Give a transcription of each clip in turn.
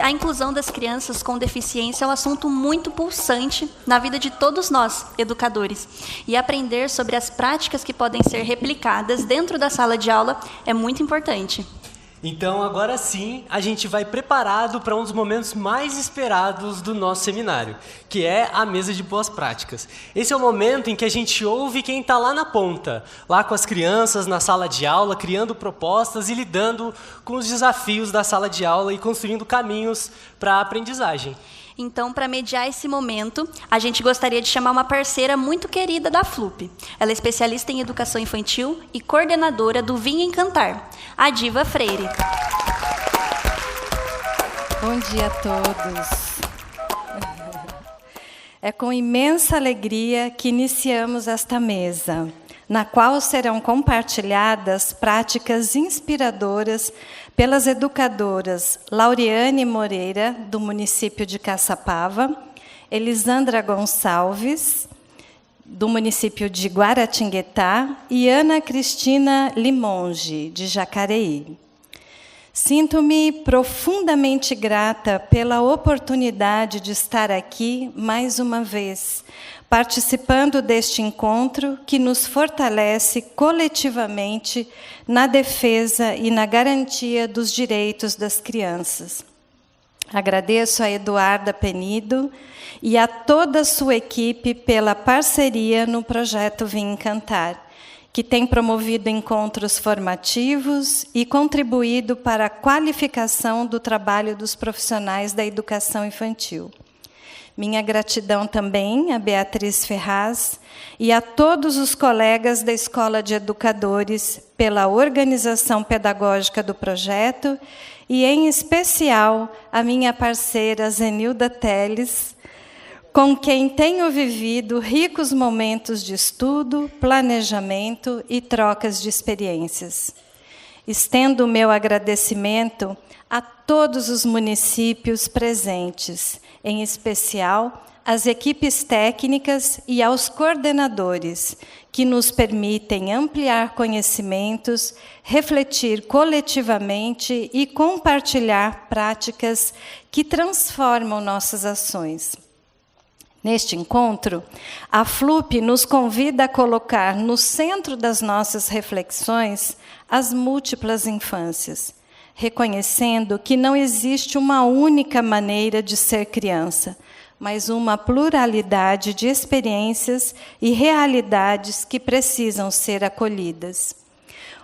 A inclusão das crianças com deficiência é um assunto muito pulsante na vida de todos nós, educadores. E aprender sobre as práticas que podem ser replicadas dentro da sala de aula é muito importante. Então, agora sim, a gente vai preparado para um dos momentos mais esperados do nosso seminário, que é a mesa de boas práticas. Esse é o momento em que a gente ouve quem está lá na ponta, lá com as crianças na sala de aula, criando propostas e lidando com os desafios da sala de aula e construindo caminhos para a aprendizagem. Então, para mediar esse momento, a gente gostaria de chamar uma parceira muito querida da FLUP. Ela é especialista em educação infantil e coordenadora do Vinha Encantar, a Diva Freire. Bom dia a todos. É com imensa alegria que iniciamos esta mesa, na qual serão compartilhadas práticas inspiradoras pelas educadoras Lauriane Moreira, do município de Caçapava, Elisandra Gonçalves, do município de Guaratinguetá, e Ana Cristina Limonge, de Jacareí. Sinto-me profundamente grata pela oportunidade de estar aqui mais uma vez, participando deste encontro que nos fortalece coletivamente na defesa e na garantia dos direitos das crianças. Agradeço a Eduarda Penido e a toda a sua equipe pela parceria no projeto Vim Encantar, que tem promovido encontros formativos e contribuído para a qualificação do trabalho dos profissionais da educação infantil. Minha gratidão também a Beatriz Ferraz e a todos os colegas da Escola de Educadores pela organização pedagógica do projeto e, em especial, a minha parceira Zenilda Teles, com quem tenho vivido ricos momentos de estudo, planejamento e trocas de experiências. Estendo o meu agradecimento a todos os municípios presentes, em especial às equipes técnicas e aos coordenadores, que nos permitem ampliar conhecimentos, refletir coletivamente e compartilhar práticas que transformam nossas ações. Neste encontro, a FLUP nos convida a colocar no centro das nossas reflexões as múltiplas infâncias, reconhecendo que não existe uma única maneira de ser criança, mas uma pluralidade de experiências e realidades que precisam ser acolhidas.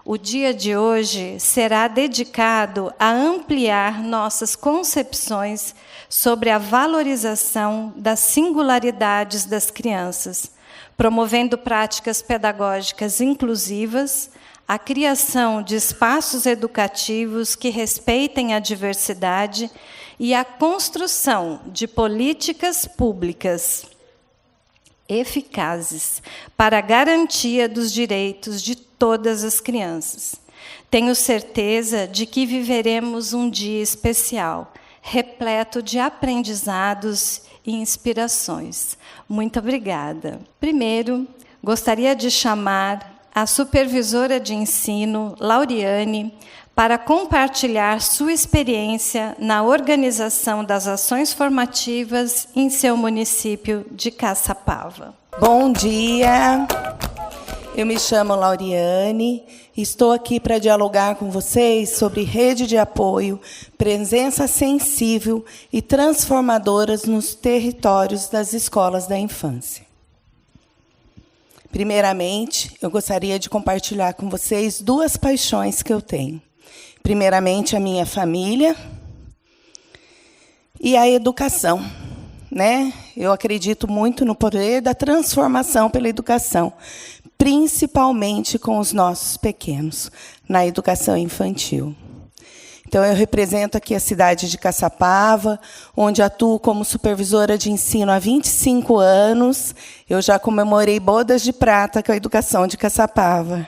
O dia de hoje será dedicado a ampliar nossas concepções sobre a valorização das singularidades das crianças, promovendo práticas pedagógicas inclusivas, a criação de espaços educativos que respeitem a diversidade e a construção de políticas públicas eficazes para a garantia dos direitos de todas as crianças. Tenho certeza de que viveremos um dia especial, repleto de aprendizados e inspirações. Muito obrigada. Primeiro, gostaria de chamar a supervisora de ensino, Lauriane, para compartilhar sua experiência na organização das ações formativas em seu município de Caçapava. Bom dia, eu me chamo Lauriane, estou aqui para dialogar com vocês sobre rede de apoio, presença sensível e transformadoras nos territórios das escolas da infância. Primeiramente, eu gostaria de compartilhar com vocês duas paixões que eu tenho. Primeiramente, a minha família e a educação, né? Eu acredito muito no poder da transformação pela educação, principalmente com os nossos pequenos, na educação infantil. Então, eu represento aqui a cidade de Caçapava, onde atuo como supervisora de ensino há 25 anos. Eu já comemorei bodas de prata com a educação de Caçapava.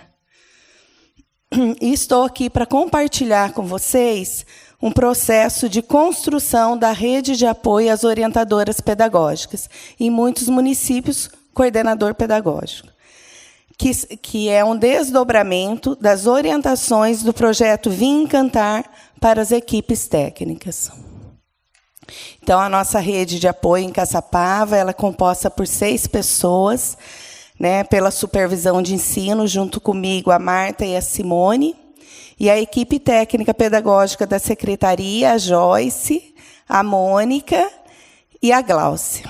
E estou aqui para compartilhar com vocês um processo de construção da rede de apoio às orientadoras pedagógicas. Em muitos municípios, coordenador pedagógico, que é um desdobramento das orientações do projeto Vim Encantar para as equipes técnicas. Então, a nossa rede de apoio em Caçapava, ela é composta por 6 pessoas, né, pela supervisão de ensino, junto comigo, a Marta e a Simone, e a equipe técnica pedagógica da secretaria, a Joyce, a Mônica e a Gláucia.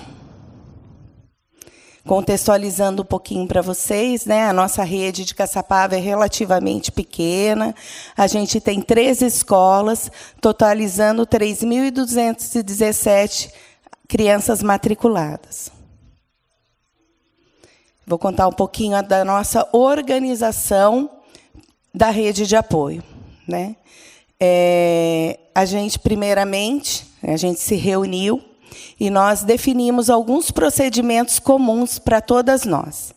Contextualizando um pouquinho para vocês, né, a nossa rede de Caçapava é relativamente pequena. A gente tem 13 escolas, totalizando 3.217 crianças matriculadas. Vou contar um pouquinho da nossa organização da rede de apoio, né? A gente, primeiramente, a gente se reuniu e nós definimos alguns procedimentos comuns para todas nós,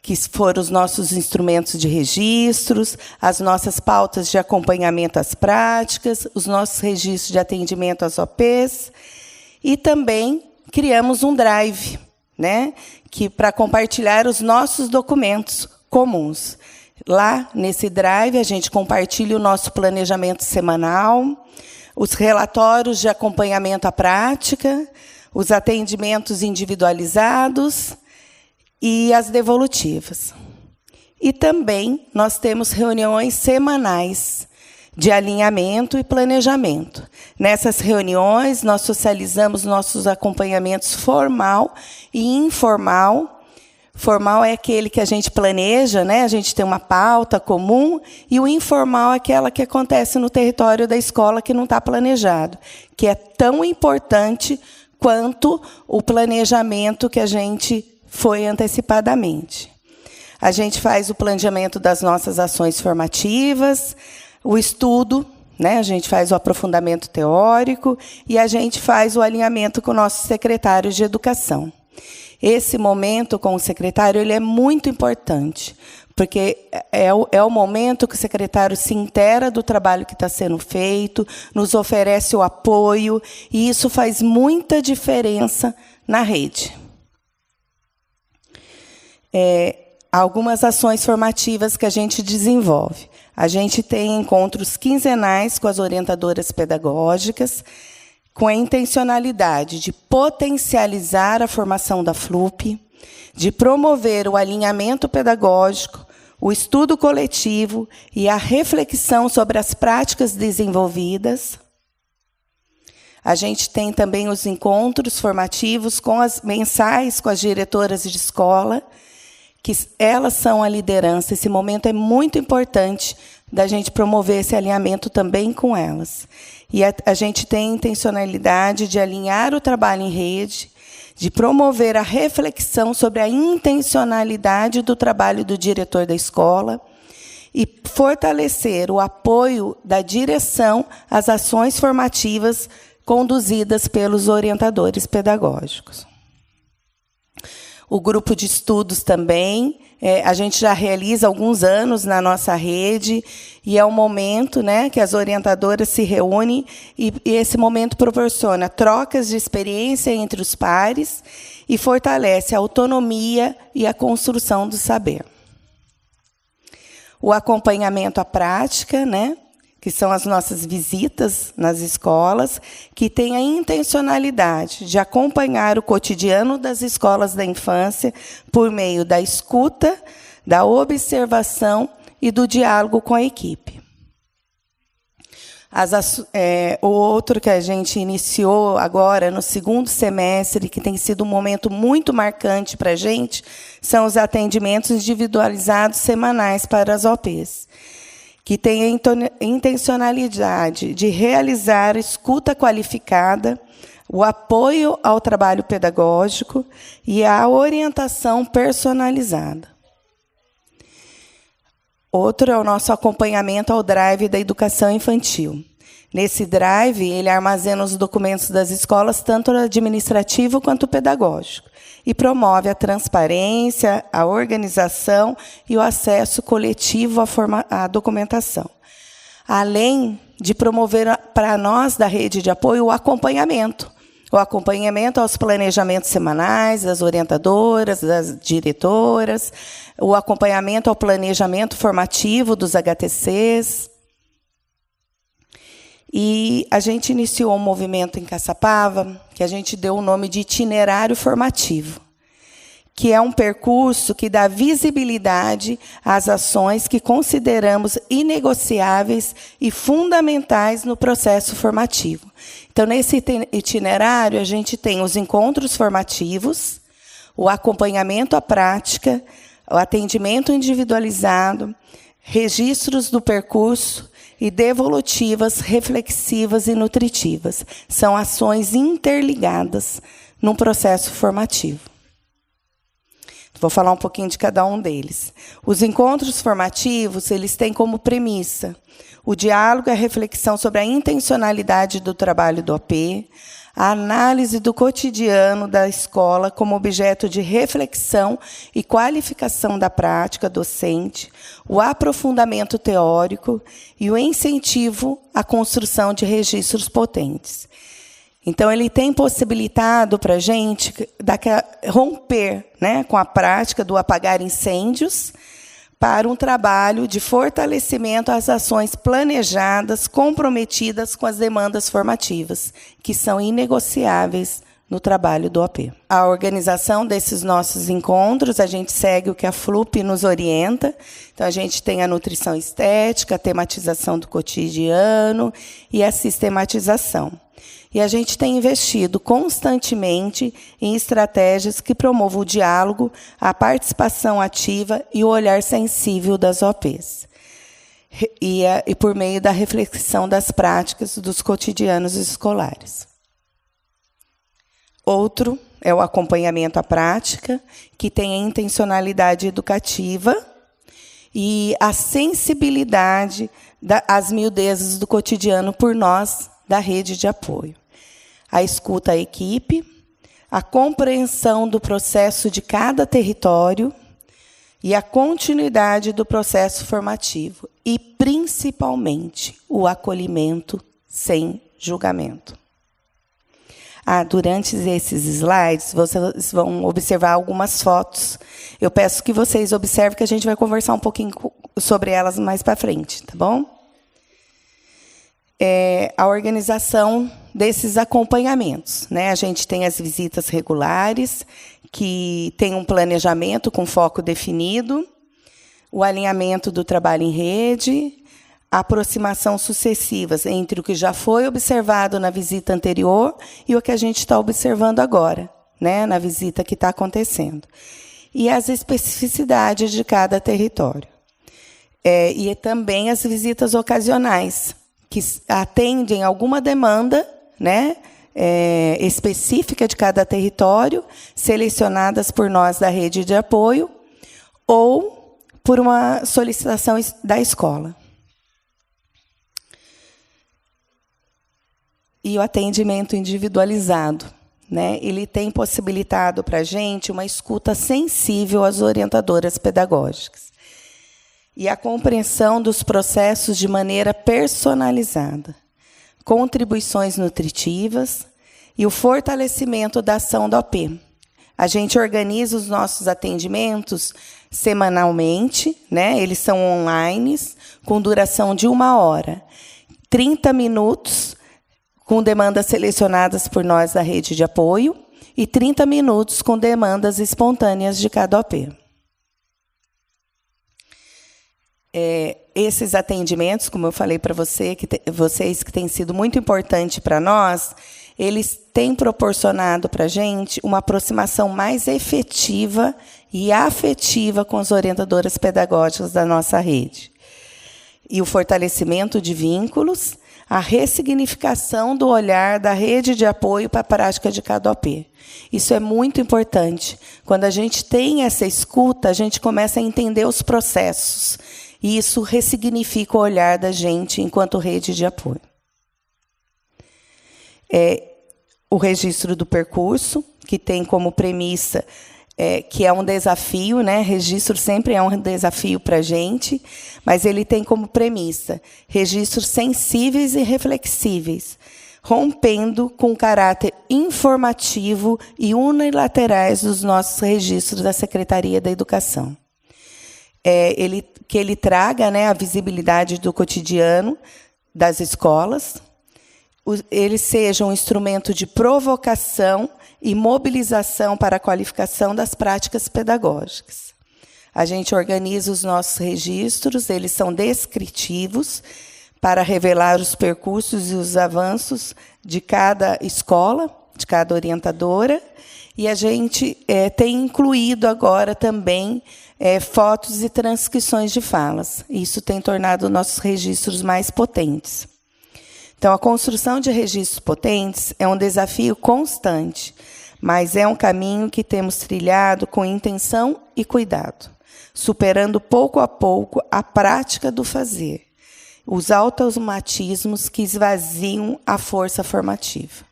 que foram os nossos instrumentos de registros, as nossas pautas de acompanhamento às práticas, os nossos registros de atendimento às OPs, e também criamos um drive, né, que para compartilhar os nossos documentos comuns. Lá, nesse drive, a gente compartilha o nosso planejamento semanal, os relatórios de acompanhamento à prática, os atendimentos individualizados e as devolutivas. E também nós temos reuniões semanais de alinhamento e planejamento. Nessas reuniões, nós socializamos nossos acompanhamentos formal e informal. Formal é aquele que a gente planeja, né? A gente tem uma pauta comum, e o informal é aquela que acontece no território da escola que não está planejado, que é tão importante quanto o planejamento que a gente foi antecipadamente. A gente faz o planejamento das nossas ações formativas, o estudo, né? A gente faz o aprofundamento teórico e a gente faz o alinhamento com nossos secretários de educação. Esse momento com o secretário ele é muito importante, porque é o momento que o secretário se inteira do trabalho que está sendo feito, nos oferece o apoio, e isso faz muita diferença na rede. Algumas ações formativas que a gente desenvolve. A gente tem encontros quinzenais com as orientadoras pedagógicas, com a intencionalidade de potencializar a formação da FLUP, de promover o alinhamento pedagógico, o estudo coletivo e a reflexão sobre as práticas desenvolvidas. A gente tem também os encontros formativos mensais com as diretoras de escola, que elas são a liderança. Esse momento é muito importante da gente promover esse alinhamento também com elas. E a gente tem a intencionalidade de alinhar o trabalho em rede, de promover a reflexão sobre a intencionalidade do trabalho do diretor da escola e fortalecer o apoio da direção às ações formativas conduzidas pelos orientadores pedagógicos. O grupo de estudos também, a gente já realiza há alguns anos na nossa rede, e é um momento, né, que as orientadoras se reúnem, e esse momento proporciona trocas de experiência entre os pares e fortalece a autonomia e a construção do saber. O acompanhamento à prática, né, que são as nossas visitas nas escolas, que tem a intencionalidade de acompanhar o cotidiano das escolas da infância por meio da escuta, da observação e do diálogo com a equipe. O outro que a gente iniciou agora, no segundo semestre, que tem sido um momento muito marcante para a gente, são os atendimentos individualizados semanais para as OPs, que tem a intencionalidade de realizar escuta qualificada, o apoio ao trabalho pedagógico e a orientação personalizada. Outro é o nosso acompanhamento ao drive da educação infantil. Nesse drive, ele armazena os documentos das escolas, tanto administrativo quanto pedagógico, e promove a transparência, a organização e o acesso coletivo à documentação. Além de promover para nós, da rede de apoio, o acompanhamento aos planejamentos semanais das orientadoras, das diretoras, o acompanhamento ao planejamento formativo dos HTCs. E a gente iniciou um movimento em Caçapava, que a gente deu o nome de itinerário formativo, que é um percurso que dá visibilidade às ações que consideramos inegociáveis e fundamentais no processo formativo. Então, nesse itinerário, a gente tem os encontros formativos, o acompanhamento à prática, o atendimento individualizado, registros do percurso e devolutivas, reflexivas e nutritivas. São ações interligadas num processo formativo. Vou falar um pouquinho de cada um deles. Os encontros formativos, eles têm como premissa o diálogo e a reflexão sobre a intencionalidade do trabalho do OP, a análise do cotidiano da escola como objeto de reflexão e qualificação da prática docente, o aprofundamento teórico e o incentivo à construção de registros potentes. Então, ele tem possibilitado para a gente romper, né, com a prática do apagar incêndios para um trabalho de fortalecimento às ações planejadas, comprometidas com as demandas formativas, que são inegociáveis no trabalho do OP. A organização desses nossos encontros, a gente segue o que a FLUP nos orienta. Então, a gente tem a nutrição estética, a tematização do cotidiano e a sistematização. E a gente tem investido constantemente em estratégias que promovam o diálogo, a participação ativa e o olhar sensível das OPs. E por meio da reflexão das práticas dos cotidianos escolares. Outro é o acompanhamento à prática, que tem a intencionalidade educativa e a sensibilidade às miudezas do cotidiano por nós, da rede de apoio. A escuta à equipe, a compreensão do processo de cada território e a continuidade do processo formativo. E, principalmente, o acolhimento sem julgamento. Durante esses slides, vocês vão observar algumas fotos. Eu peço que vocês observem, que a gente vai conversar um pouquinho sobre elas mais para frente, tá bom? A organização desses acompanhamentos, né? A gente tem as visitas regulares, que tem um planejamento com foco definido, o alinhamento do trabalho em rede, a aproximação sucessivas entre o que já foi observado na visita anterior e o que a gente está observando agora, né? Na visita que está acontecendo. E as especificidades de cada território. E também as visitas ocasionais, que atendem alguma demanda, né, específica de cada território, selecionadas por nós da rede de apoio, ou por uma solicitação da escola. E o atendimento individualizado, né, ele tem possibilitado para a gente uma escuta sensível às orientadoras pedagógicas. E a compreensão dos processos de maneira personalizada, contribuições nutritivas e o fortalecimento da ação da OP. A gente organiza os nossos atendimentos semanalmente, né? Eles são online, com duração de 1 hora, 30 minutos, com demandas selecionadas por nós da rede de apoio, e 30 minutos com demandas espontâneas de cada OP. Esses atendimentos, como eu falei para vocês, que têm sido muito importante para nós, eles têm proporcionado para a gente uma aproximação mais efetiva e afetiva com as orientadoras pedagógicas da nossa rede. E o fortalecimento de vínculos, a ressignificação do olhar da rede de apoio para a prática de cada OP. Isso é muito importante. Quando a gente tem essa escuta, a gente começa a entender os processos. E isso ressignifica o olhar da gente enquanto rede de apoio. O registro do percurso, que tem como premissa que é um desafio, né? Registro sempre é um desafio para a gente, mas ele tem como premissa registros sensíveis e reflexíveis, rompendo com o caráter informativo e unilaterais dos nossos registros da Secretaria da Educação. Que ele traga, né, a visibilidade do cotidiano das escolas, ele seja um instrumento de provocação e mobilização para a qualificação das práticas pedagógicas. A gente organiza os nossos registros, eles são descritivos, para revelar os percursos e os avanços de cada escola, de cada orientadora, e a gente tem incluído agora também fotos e transcrições de falas. Isso tem tornado nossos registros mais potentes. Então, a construção de registros potentes é um desafio constante, mas é um caminho que temos trilhado com intenção e cuidado, superando pouco a pouco a prática do fazer, os automatismos que esvaziam a força formativa.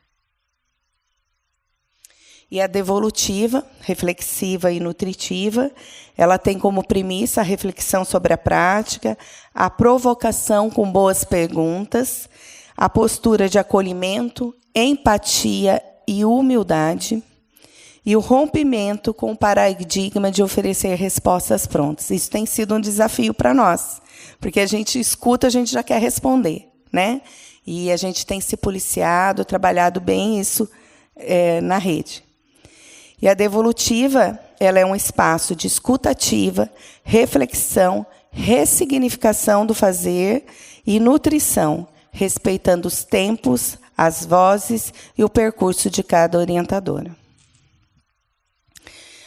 E a devolutiva, reflexiva e nutritiva, ela tem como premissa a reflexão sobre a prática, a provocação com boas perguntas, a postura de acolhimento, empatia e humildade, e o rompimento com o paradigma de oferecer respostas prontas. Isso tem sido um desafio para nós, porque a gente escuta, a gente já quer responder, né? E a gente tem se policiado, trabalhado bem isso na rede. E a devolutiva, ela é um espaço de escuta ativa, reflexão, ressignificação do fazer e nutrição, respeitando os tempos, as vozes e o percurso de cada orientadora.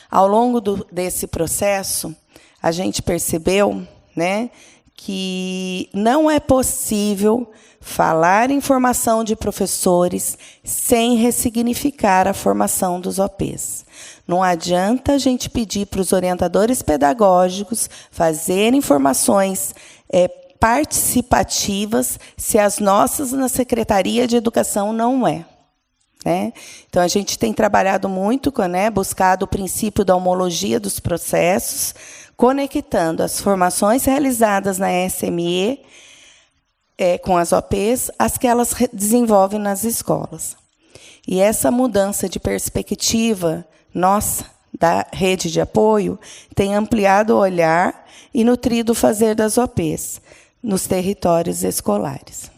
Ao longo desse processo, a gente percebeu, né, que não é possível falar em formação de professores sem ressignificar a formação dos OPs. Não adianta a gente pedir para os orientadores pedagógicos fazerem formações participativas se as nossas na Secretaria de Educação não é. Né? Então, a gente tem trabalhado muito, buscado o princípio da homologia dos processos, conectando as formações realizadas na SME com as OPs, as que elas desenvolvem nas escolas. E essa mudança de perspectiva nossa, da rede de apoio, tem ampliado o olhar e nutrido o fazer das OPs nos territórios escolares.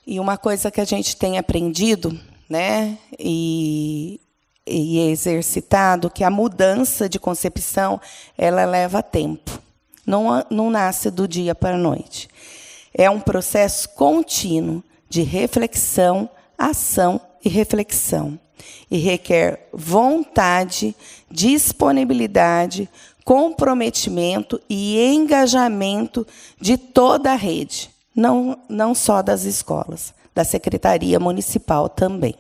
E uma coisa que a gente tem aprendido, né, e exercitado, que a mudança de concepção ela leva tempo. Não nasce do dia para a noite. É um processo contínuo de reflexão, ação e reflexão. E requer vontade, disponibilidade, comprometimento e engajamento de toda a rede, não só das escolas, da Secretaria Municipal também.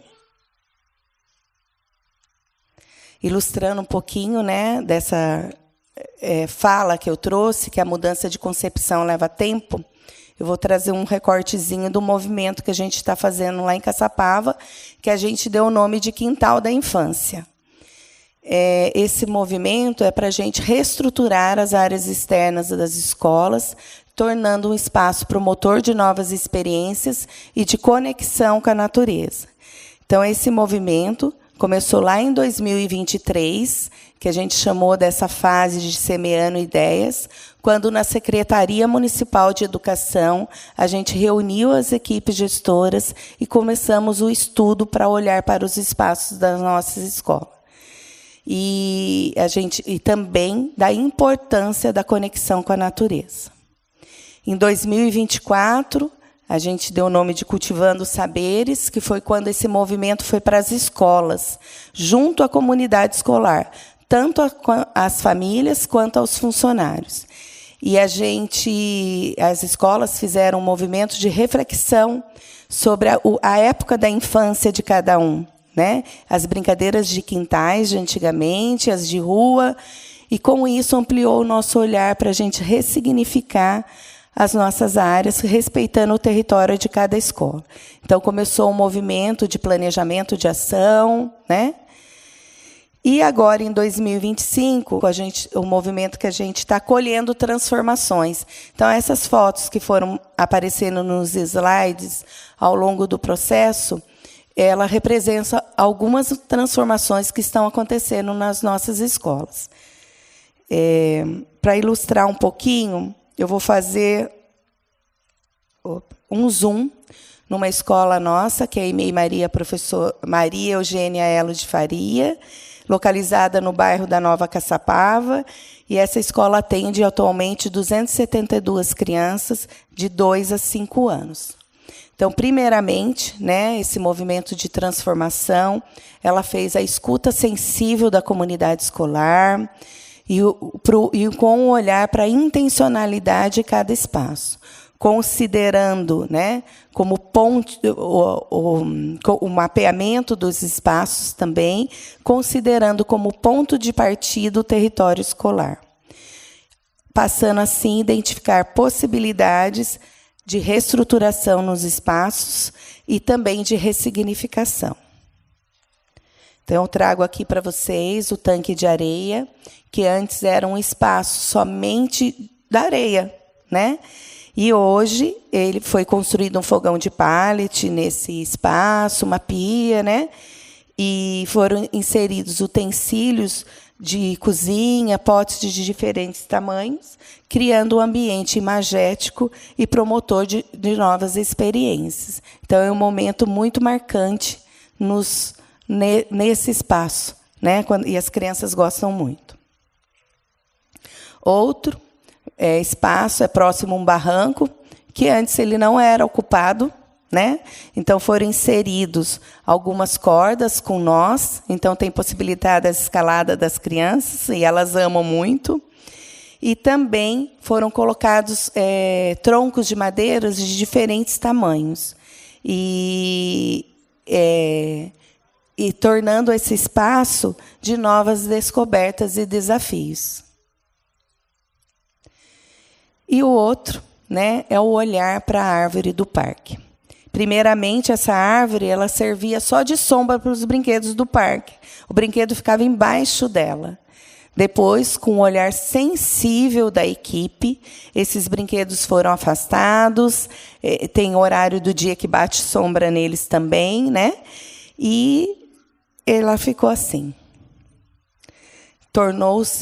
Ilustrando um pouquinho, né, dessa fala que eu trouxe, que a mudança de concepção leva tempo, eu vou trazer um recortezinho do movimento que a gente está fazendo lá em Caçapava, que a gente deu o nome de Quintal da Infância. Esse movimento é para a gente reestruturar as áreas externas das escolas, tornando um espaço promotor de novas experiências e de conexão com a natureza. Então, esse movimento começou lá em 2023, que a gente chamou dessa fase de semeando ideias, quando na Secretaria Municipal de Educação a gente reuniu as equipes gestoras e começamos o estudo para olhar para os espaços das nossas escolas. E também da importância da conexão com a natureza. Em 2024, a gente deu o nome de Cultivando Saberes, que foi quando esse movimento foi para as escolas, junto à comunidade escolar, tanto às famílias quanto aos funcionários. E as escolas fizeram um movimento de reflexão sobre a época da infância de cada um, né? As brincadeiras de quintais de antigamente, as de rua, e com isso ampliou o nosso olhar para a gente ressignificar as nossas áreas, respeitando o território de cada escola. Então, começou um movimento de planejamento de ação, né? E agora, em 2025, o movimento que a gente está colhendo transformações. Então, essas fotos que foram aparecendo nos slides ao longo do processo, ela representa algumas transformações que estão acontecendo nas nossas escolas. Para ilustrar um pouquinho, eu vou fazer um Zoom numa escola nossa, que é a EMEI Professor Maria Eugênia Elo de Faria, localizada no bairro da Nova Caçapava, e essa escola atende atualmente 272 crianças de 2 a 5 anos. Então, primeiramente, né, esse movimento de transformação, ela fez a escuta sensível da comunidade escolar e com um olhar para a intencionalidade de cada espaço, considerando, né, como ponto o mapeamento dos espaços também, considerando como ponto de partida o território escolar, passando assim a identificar possibilidades de reestruturação nos espaços e também de ressignificação. Então, eu trago aqui para vocês o tanque de areia, que antes era um espaço somente da areia, né? E hoje ele foi construído um fogão de pallet nesse espaço, uma pia, né? E foram inseridos utensílios de cozinha, potes de diferentes tamanhos, criando um ambiente imagético e promotor de novas experiências. Então, é um momento muito marcante nesse espaço, né? E as crianças gostam muito. Outro espaço é próximo a um barranco, que antes ele não era ocupado, né? Então, foram inseridos algumas cordas com nós, então tem possibilidade da escalada das crianças, e elas amam muito. E também foram colocados troncos de madeiras de diferentes tamanhos, e tornando esse espaço de novas descobertas e desafios. E o outro, né, é o olhar para a árvore do parque. Primeiramente, essa árvore ela servia só de sombra para os brinquedos do parque. O brinquedo ficava embaixo dela. Depois, com o olhar sensível da equipe, esses brinquedos foram afastados. Tem horário do dia que bate sombra neles também, né? E ela ficou assim.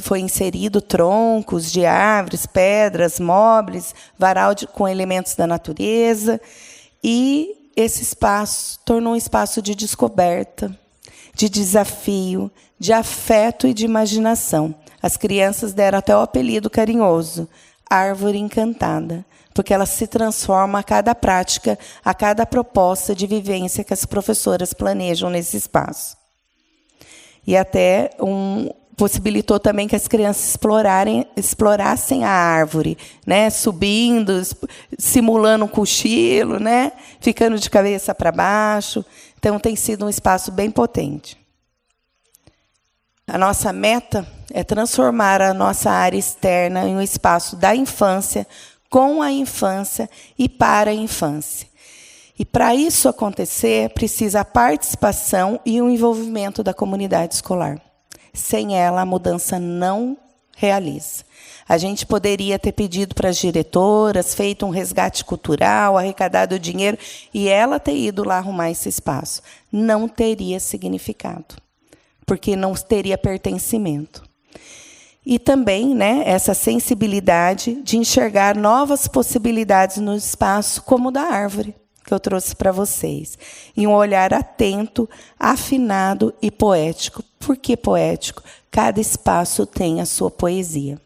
Foi inserido troncos de árvores, pedras, móveis, varal com elementos da natureza. E esse espaço tornou um espaço de descoberta, de desafio, de afeto e de imaginação. As crianças deram até o apelido carinhoso, Árvore Encantada, porque ela se transforma a cada prática, a cada proposta de vivência que as professoras planejam nesse espaço. E até possibilitou também que as crianças explorassem a árvore, né? Subindo, simulando um cochilo, né? Ficando de cabeça para baixo. Então, tem sido um espaço bem potente. A nossa meta é transformar a nossa área externa em um espaço da infância, com a infância e para a infância. E, para isso acontecer, precisa a participação e o envolvimento da comunidade escolar. Sem ela, a mudança não realiza. A gente poderia ter pedido para as diretoras, feito um resgate cultural, arrecadado o dinheiro, e ela ter ido lá arrumar esse espaço. Não teria significado, porque não teria pertencimento. E também, né, essa sensibilidade de enxergar novas possibilidades no espaço, como o da árvore, que eu trouxe para vocês. E um olhar atento, afinado e poético. Por que poético? Cada espaço tem a sua poesia.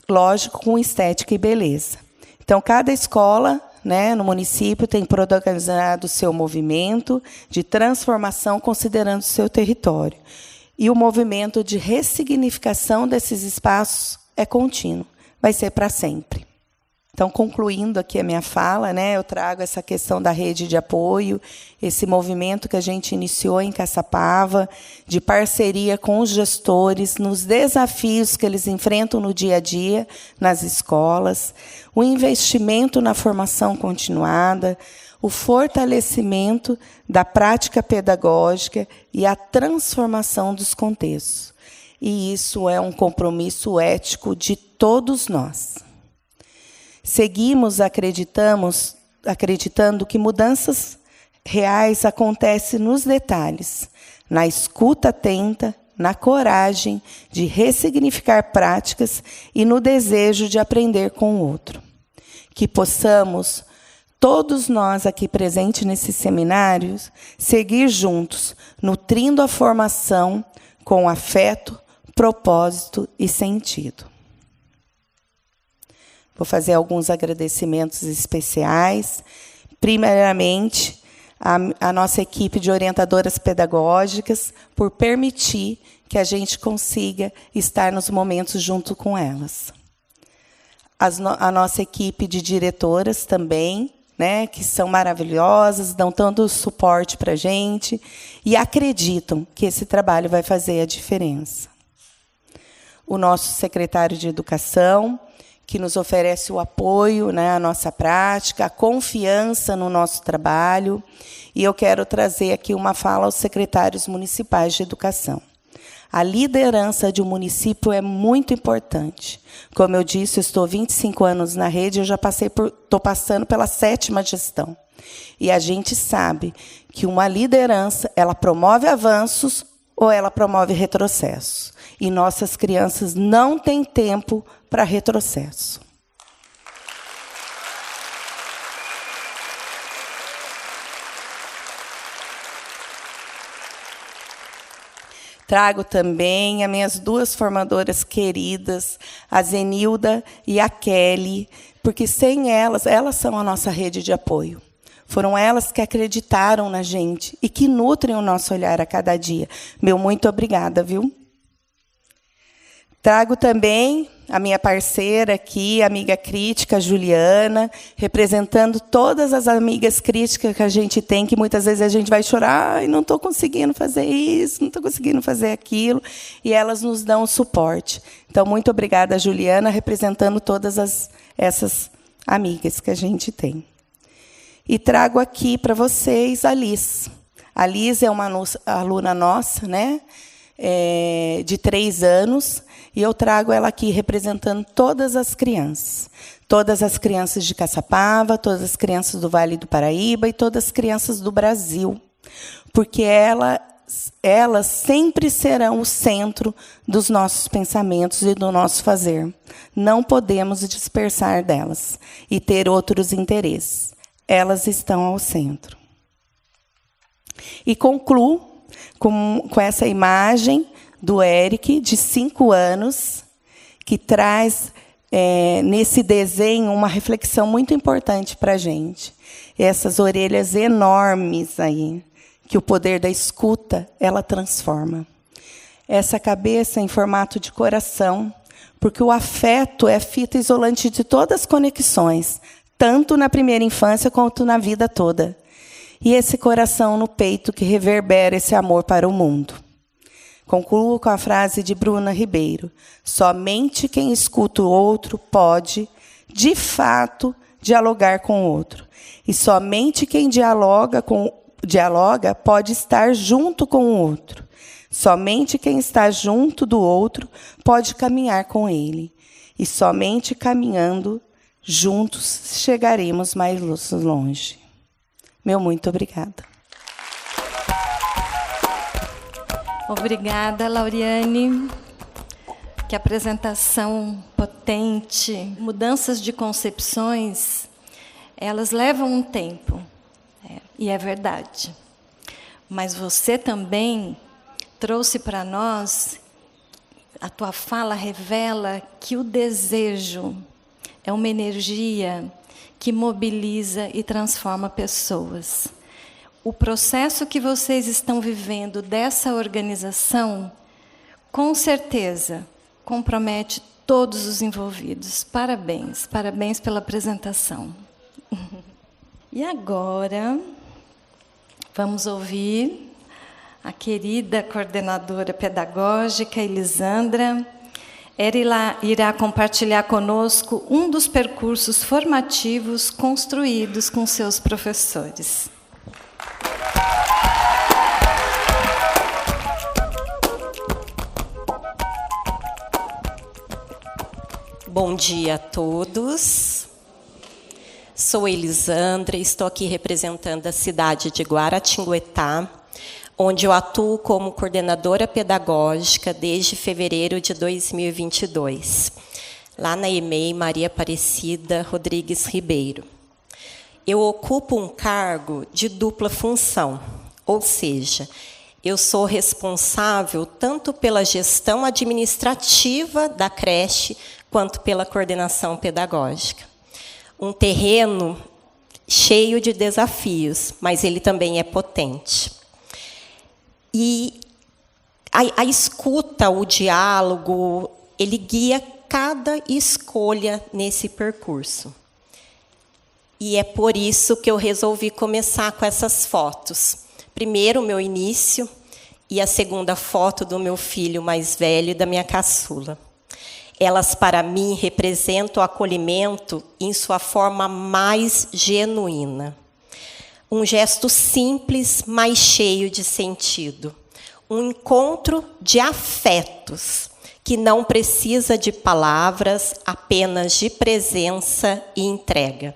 Lógico, com estética e beleza. Então, cada escola, né, no município tem protagonizado o seu movimento de transformação, considerando o seu território. E o movimento de ressignificação desses espaços é contínuo, vai ser para sempre. Então, concluindo aqui a minha fala, né, eu trago essa questão da rede de apoio, esse movimento que a gente iniciou em Caçapava, de parceria com os gestores, nos desafios que eles enfrentam no dia a dia, nas escolas, o investimento na formação continuada, o fortalecimento da prática pedagógica e a transformação dos contextos. E isso é um compromisso ético de todos nós. Seguimos acreditando que mudanças reais acontecem nos detalhes, na escuta atenta, na coragem de ressignificar práticas e no desejo de aprender com o outro. que possamos, todos nós aqui presentes nesses seminários, seguir juntos, nutrindo a formação com afeto, propósito e sentido. Vou fazer alguns agradecimentos especiais. Primeiramente, a nossa equipe de orientadoras pedagógicas, por permitir que a gente consiga estar nos momentos junto com elas. A nossa equipe de diretoras também, né, que são maravilhosas, dão tanto suporte para a gente e acreditam que esse trabalho vai fazer a diferença. O nosso secretário de Educação, que nos oferece o apoio, né, à nossa prática, a confiança no nosso trabalho. E eu quero trazer aqui uma fala aos secretários municipais de educação. A liderança de um município é muito importante. Como eu disse, eu estou 25 anos na rede, eu já estou passando pela 7ª gestão. E a gente sabe que uma liderança, ela promove avanços ou ela promove retrocessos. E nossas crianças não têm tempo para retrocesso. Trago também as minhas 2 formadoras queridas, a Zenilda e a Kelly, porque sem elas são a nossa rede de apoio. Foram elas que acreditaram na gente e que nutrem o nosso olhar a cada dia. Meu muito obrigada, viu? Trago também a minha parceira aqui, amiga crítica, Juliana, representando todas as amigas críticas que a gente tem, que muitas vezes a gente vai chorar, ai, não estou conseguindo fazer isso, não estou conseguindo fazer aquilo, e elas nos dão suporte. Então, muito obrigada, Juliana, representando todas essas amigas que a gente tem. E trago aqui para vocês a Liz. A Liz é uma aluna nossa, né? De 3 anos, e eu trago ela aqui representando todas as crianças de Caçapava, todas as crianças do Vale do Paraíba e todas as crianças do Brasil, porque elas sempre serão o centro dos nossos pensamentos e do nosso fazer. Não podemos dispersar delas e ter outros interesses. Elas estão ao centro. E concluo com essa imagem do Eric, de 5 anos, que traz, nesse desenho, uma reflexão muito importante para a gente. Essas orelhas enormes aí, que o poder da escuta, ela transforma. Essa cabeça em formato de coração, porque o afeto é fita isolante de todas as conexões, tanto na primeira infância quanto na vida toda. E esse coração no peito que reverbera esse amor para o mundo. Concluo com a frase de Bruna Ribeiro. Somente quem escuta o outro pode, de fato, dialogar com o outro. E somente quem dialoga pode estar junto com o outro. Somente quem está junto do outro pode caminhar com ele. E somente caminhando juntos chegaremos mais longe. Meu muito obrigada. Obrigada, Lauriane. Que apresentação potente. Mudanças de concepções, elas levam um tempo. E é verdade. Mas você também trouxe para nós, a tua fala revela que o desejo é uma energia que mobiliza e transforma pessoas. O processo que vocês estão vivendo dessa organização, com certeza, compromete todos os envolvidos. Parabéns, parabéns pela apresentação. E agora, vamos ouvir a querida coordenadora pedagógica, Elisandra. Ela irá compartilhar conosco um dos percursos formativos construídos com seus professores. Bom dia a todos. Sou Elisandra, estou aqui representando a cidade de Guaratinguetá, onde eu atuo como coordenadora pedagógica desde fevereiro de 2022. lá na EMEI Maria Aparecida Rodrigues Ribeiro. Eu ocupo um cargo de dupla função, ou seja, eu sou responsável tanto pela gestão administrativa da creche, quanto pela coordenação pedagógica. Um terreno cheio de desafios, mas ele também é potente. E a escuta, o diálogo, ele guia cada escolha nesse percurso. E é por isso que eu resolvi começar com essas fotos. Primeiro, o meu início, e a segunda foto do meu filho mais velho e da minha caçula. Elas, para mim, representam o acolhimento em sua forma mais genuína. Um gesto simples, mas cheio de sentido. Um encontro de afetos, que não precisa de palavras, apenas de presença e entrega.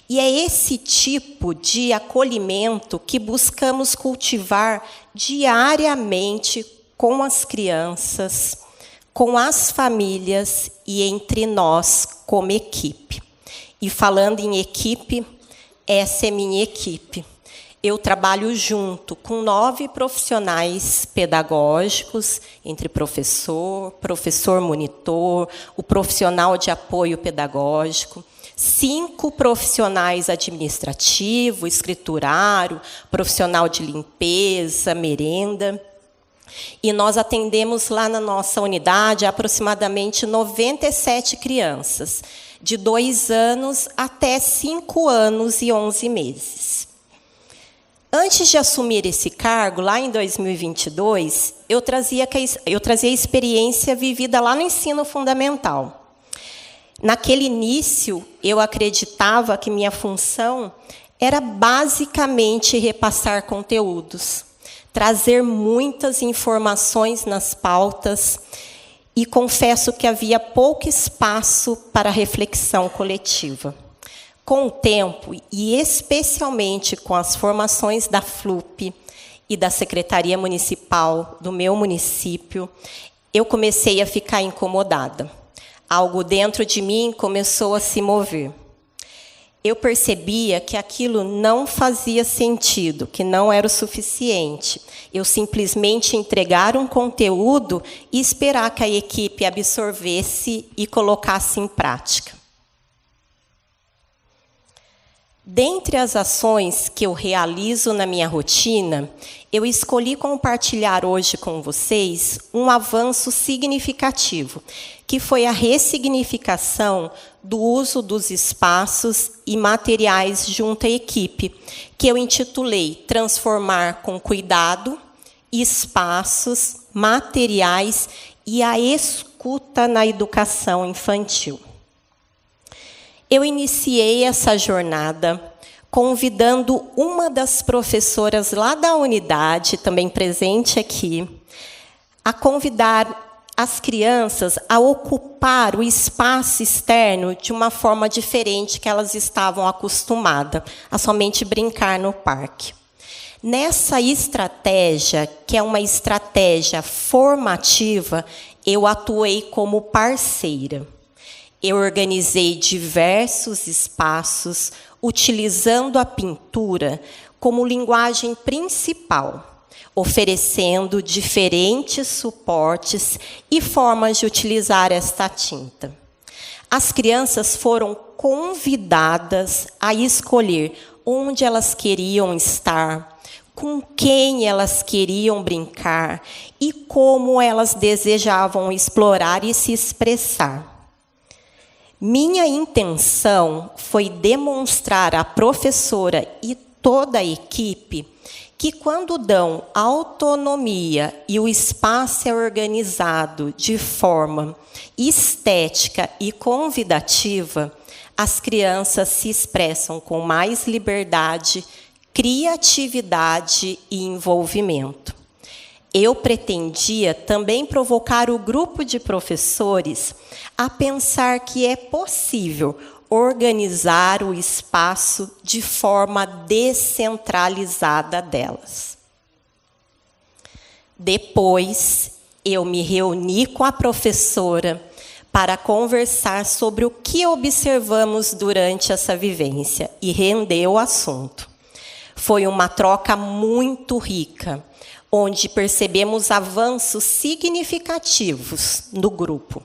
E é esse tipo de acolhimento que buscamos cultivar diariamente com as crianças, com as famílias e entre nós como equipe. E falando em equipe, essa é minha equipe. Eu trabalho junto com 9 profissionais pedagógicos, entre professor, professor monitor, o profissional de apoio pedagógico, 5 profissionais administrativo, escriturário, profissional de limpeza, merenda. E nós atendemos lá na nossa unidade aproximadamente 97 crianças, de 2 anos até 5 anos e 11 meses. Antes de assumir esse cargo, lá em 2022, eu trazia a experiência vivida lá no ensino fundamental. Naquele início, eu acreditava que minha função era basicamente repassar conteúdos, trazer muitas informações nas pautas, e confesso que havia pouco espaço para reflexão coletiva. Com o tempo, e especialmente com as formações da FLUP e da Secretaria Municipal do meu município, eu comecei a ficar incomodada. Algo dentro de mim começou a se mover. Eu percebia que aquilo não fazia sentido, que não era o suficiente. Eu simplesmente entregar um conteúdo e esperar que a equipe absorvesse e colocasse em prática. Dentre as ações que eu realizo na minha rotina, eu escolhi compartilhar hoje com vocês um avanço significativo, que foi a ressignificação do uso dos espaços e materiais junto à equipe, que eu intitulei Transformar com Cuidado, Espaços, Materiais e a Escuta na Educação Infantil. Eu iniciei essa jornada convidando uma das professoras lá da unidade, também presente aqui, a convidar as crianças a ocupar o espaço externo de uma forma diferente que elas estavam acostumadas, a somente brincar no parque. Nessa estratégia, que é uma estratégia formativa, eu atuei como parceira. Eu organizei diversos espaços, utilizando a pintura como linguagem principal, oferecendo diferentes suportes e formas de utilizar esta tinta. As crianças foram convidadas a escolher onde elas queriam estar, com quem elas queriam brincar e como elas desejavam explorar e se expressar. Minha intenção foi demonstrar à professora e toda a equipe que, quando dão autonomia e o espaço é organizado de forma estética e convidativa, as crianças se expressam com mais liberdade, criatividade e envolvimento. Eu pretendia também provocar o grupo de professores a pensar que é possível organizar o espaço de forma descentralizada delas. Depois, eu me reuni com a professora para conversar sobre o que observamos durante essa vivência e render o assunto. Foi uma troca muito rica, onde percebemos avanços significativos no grupo,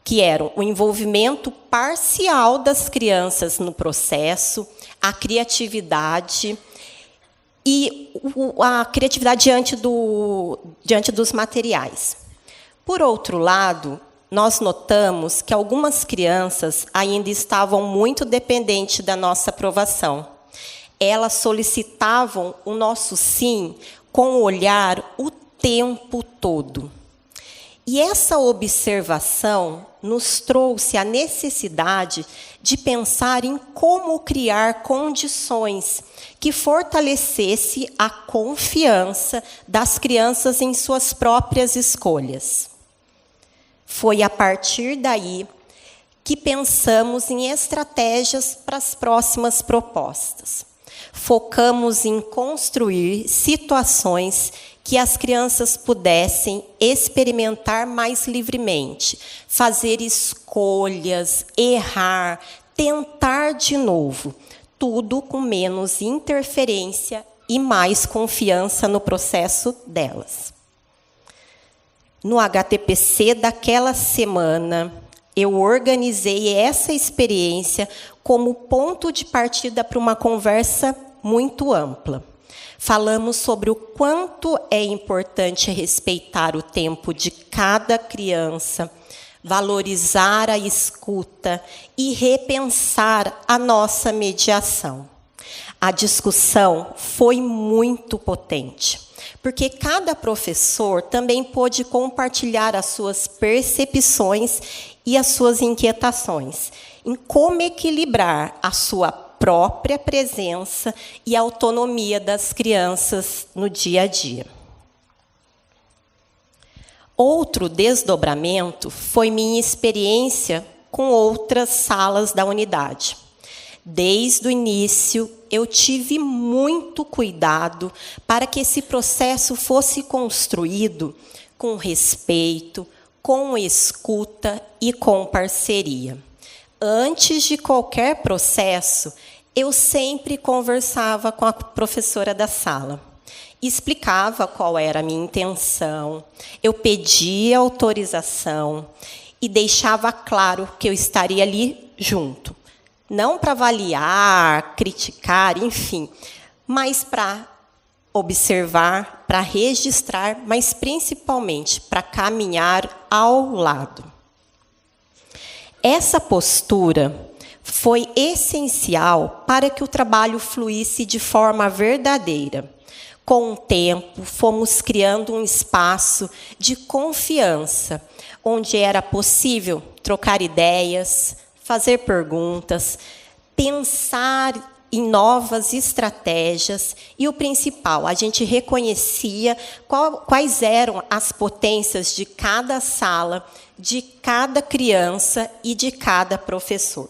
que eram o envolvimento parcial das crianças no processo, a criatividade e a criatividade diante dos materiais. Por outro lado, nós notamos que algumas crianças ainda estavam muito dependentes da nossa aprovação. Elas solicitavam o nosso sim com o olhar o tempo todo. E essa observação nos trouxe a necessidade de pensar em como criar condições que fortalecesse a confiança das crianças em suas próprias escolhas. Foi a partir daí que pensamos em estratégias para as próximas propostas. Focamos em construir situações que as crianças pudessem experimentar mais livremente, fazer escolhas, errar, tentar de novo, tudo com menos interferência e mais confiança no processo delas. No HTPC daquela semana, eu organizei essa experiência como ponto de partida para uma conversa muito ampla. Falamos sobre o quanto é importante respeitar o tempo de cada criança, valorizar a escuta e repensar a nossa mediação. A discussão foi muito potente, porque cada professor também pôde compartilhar as suas percepções e as suas inquietações em como equilibrar a sua própria presença e autonomia das crianças no dia a dia. Outro desdobramento foi minha experiência com outras salas da unidade. Desde o início, eu tive muito cuidado para que esse processo fosse construído com respeito, com escuta e com parceria. Antes de qualquer processo, eu sempre conversava com a professora da sala. Explicava qual era a minha intenção, eu pedia autorização e deixava claro que eu estaria ali junto. Não para avaliar, criticar, enfim, mas para observar, para registrar, mas principalmente para caminhar ao lado. Essa postura foi essencial para que o trabalho fluísse de forma verdadeira. Com o tempo, fomos criando um espaço de confiança, onde era possível trocar ideias, fazer perguntas, pensar em novas estratégias e, o principal, a gente reconhecia quais eram as potências de cada sala, de cada criança e de cada professor.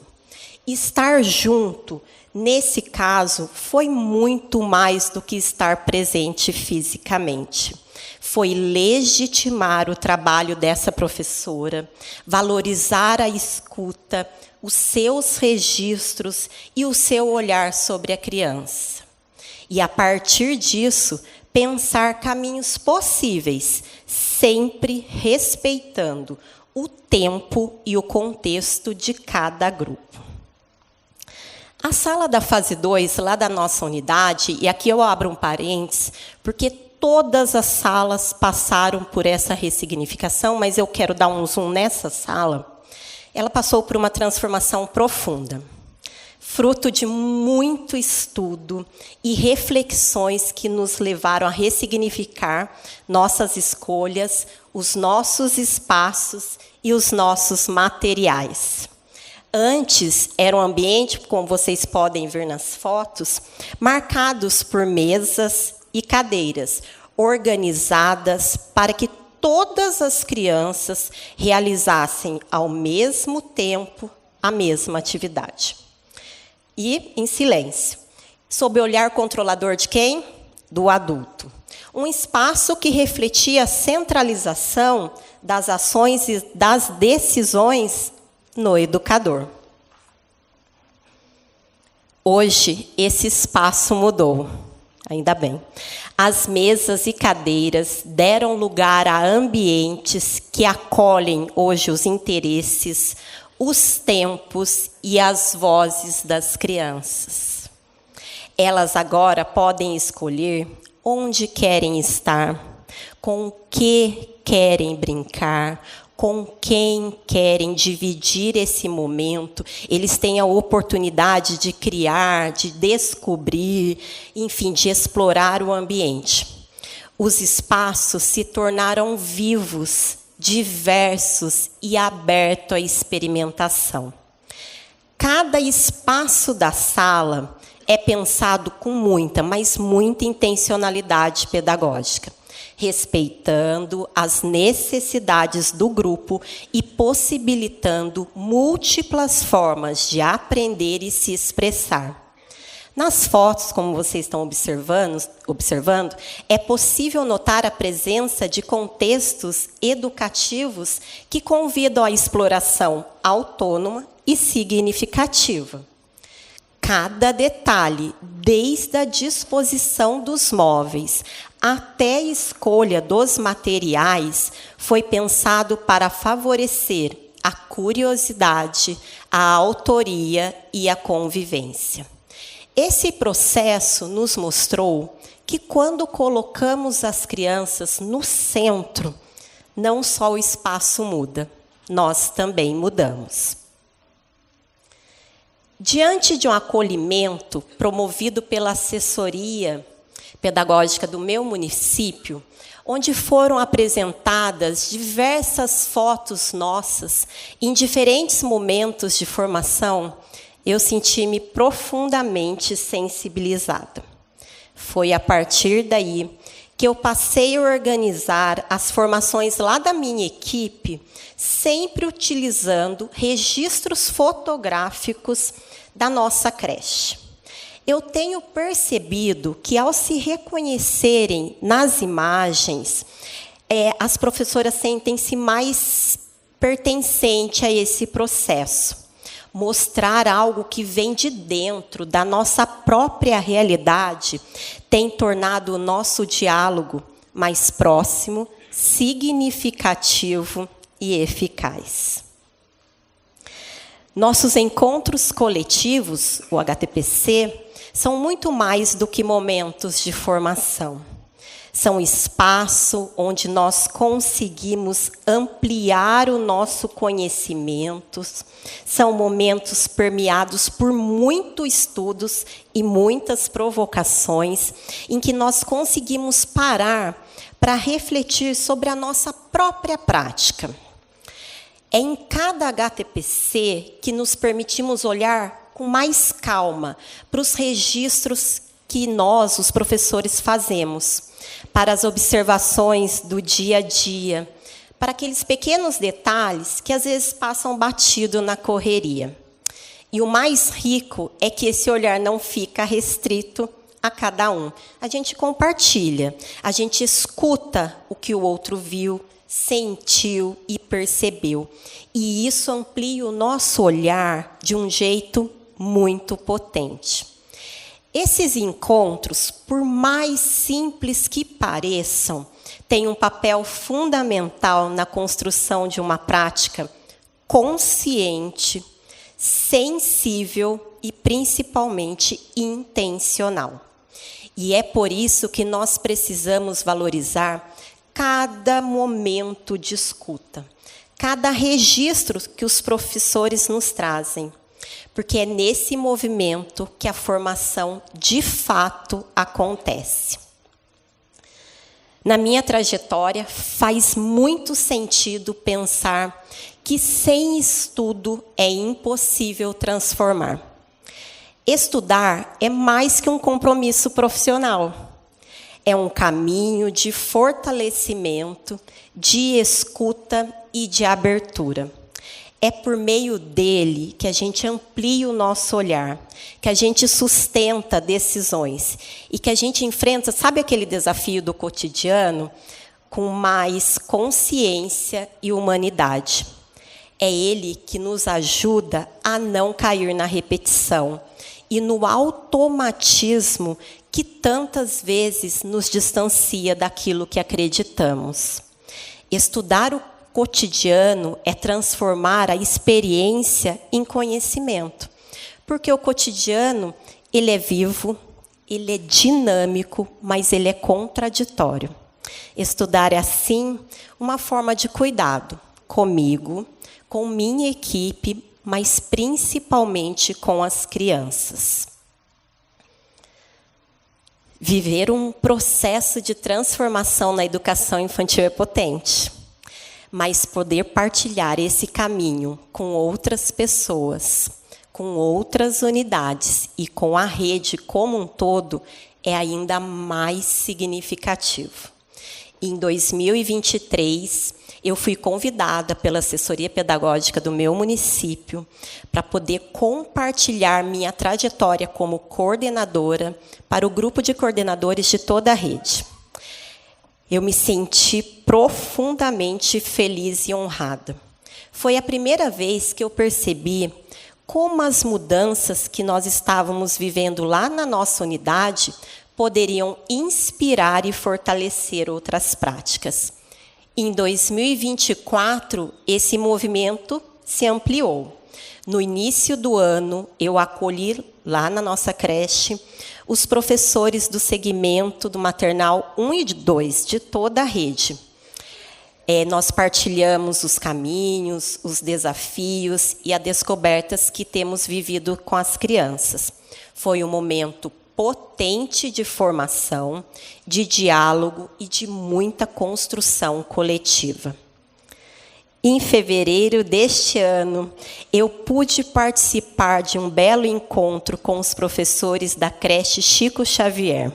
Estar junto, nesse caso, foi muito mais do que estar presente fisicamente. Foi legitimar o trabalho dessa professora, valorizar a escuta, os seus registros e o seu olhar sobre a criança. E, a partir disso, pensar caminhos possíveis, sempre respeitando o tempo e o contexto de cada grupo. A sala da fase 2, lá da nossa unidade, e aqui eu abro um parênteses, porque todas as salas passaram por essa ressignificação, mas eu quero dar um zoom nessa sala. Ela passou por uma transformação profunda, fruto de muito estudo e reflexões que nos levaram a ressignificar nossas escolhas, os nossos espaços e os nossos materiais. Antes, era um ambiente, como vocês podem ver nas fotos, marcados por mesas e cadeiras, organizadas para que todas as crianças realizassem ao mesmo tempo a mesma atividade. E em silêncio, sob o olhar controlador de quem? Do adulto. Um espaço que refletia a centralização das ações e das decisões no educador. Hoje, esse espaço mudou, ainda bem. As mesas e cadeiras deram lugar a ambientes que acolhem hoje os interesses, os tempos e as vozes das crianças. Elas agora podem escolher onde querem estar, com o que querem brincar, com quem querem dividir esse momento. Eles têm a oportunidade de criar, de descobrir, enfim, de explorar o ambiente. Os espaços se tornaram vivos, diversos e abertos à experimentação. Cada espaço da sala é pensado com muita, mas muita intencionalidade pedagógica, respeitando as necessidades do grupo e possibilitando múltiplas formas de aprender e se expressar. Nas fotos, como vocês estão observando, é possível notar a presença de contextos educativos que convidam à exploração autônoma e significativa. Cada detalhe, desde a disposição dos móveis até a escolha dos materiais, foi pensado para favorecer a curiosidade, a autoria e a convivência. Esse processo nos mostrou que, quando colocamos as crianças no centro, não só o espaço muda, nós também mudamos. Diante de um acolhimento promovido pela assessoria pedagógica do meu município, onde foram apresentadas diversas fotos nossas em diferentes momentos de formação, eu senti-me profundamente sensibilizada. Foi a partir daí que eu passei a organizar as formações lá da minha equipe, sempre utilizando registros fotográficos da nossa creche. Eu tenho percebido que, ao se reconhecerem nas imagens, as professoras sentem-se mais pertencentes a esse processo. Mostrar algo que vem de dentro da nossa própria realidade tem tornado o nosso diálogo mais próximo, significativo e eficaz. Nossos encontros coletivos, o HTPC, são muito mais do que momentos de formação. São espaço onde nós conseguimos ampliar o nosso conhecimento. São momentos permeados por muitos estudos e muitas provocações, em que nós conseguimos parar para refletir sobre a nossa própria prática. É em cada HTPC que nos permitimos olhar com mais calma para os registros que nós, os professores, fazemos, para as observações do dia a dia, para aqueles pequenos detalhes que às vezes passam batido na correria. E o mais rico é que esse olhar não fica restrito a cada um. A gente compartilha, a gente escuta o que o outro viu, sentiu e percebeu. E isso amplia o nosso olhar de um jeito muito potente. Esses encontros, por mais simples que pareçam, têm um papel fundamental na construção de uma prática consciente, sensível e, principalmente, intencional. E é por isso que nós precisamos valorizar cada momento de escuta, cada registro que os professores nos trazem, porque é nesse movimento que a formação, de fato, acontece. Na minha trajetória, faz muito sentido pensar que sem estudo é impossível transformar. Estudar é mais que um compromisso profissional. É um caminho de fortalecimento, de escuta e de abertura. É por meio dele que a gente amplia o nosso olhar, que a gente sustenta decisões e que a gente enfrenta, sabe aquele desafio do cotidiano, com mais consciência e humanidade. É ele que nos ajuda a não cair na repetição e no automatismo que tantas vezes nos distancia daquilo que acreditamos. Estudar o cotidiano é transformar a experiência em conhecimento. Porque o cotidiano, ele é vivo, ele é dinâmico, mas ele é contraditório. Estudar é, assim, uma forma de cuidado comigo, com minha equipe, mas principalmente com as crianças. Viver um processo de transformação na educação infantil é potente. Mas poder partilhar esse caminho com outras pessoas, com outras unidades e com a rede como um todo é ainda mais significativo. Em 2023, eu fui convidada pela assessoria pedagógica do meu município para poder compartilhar minha trajetória como coordenadora para o grupo de coordenadores de toda a rede. Eu me senti profundamente feliz e honrada. Foi a primeira vez que eu percebi como as mudanças que nós estávamos vivendo lá na nossa unidade poderiam inspirar e fortalecer outras práticas. Em 2024, esse movimento se ampliou. No início do ano, eu acolhi lá na nossa creche os professores do segmento do maternal 1 e 2, de toda a rede. Nós partilhamos os caminhos, os desafios e as descobertas que temos vivido com as crianças. Foi um momento potente de formação, de diálogo e de muita construção coletiva. Em fevereiro deste ano, eu pude participar de um belo encontro com os professores da creche Chico Xavier,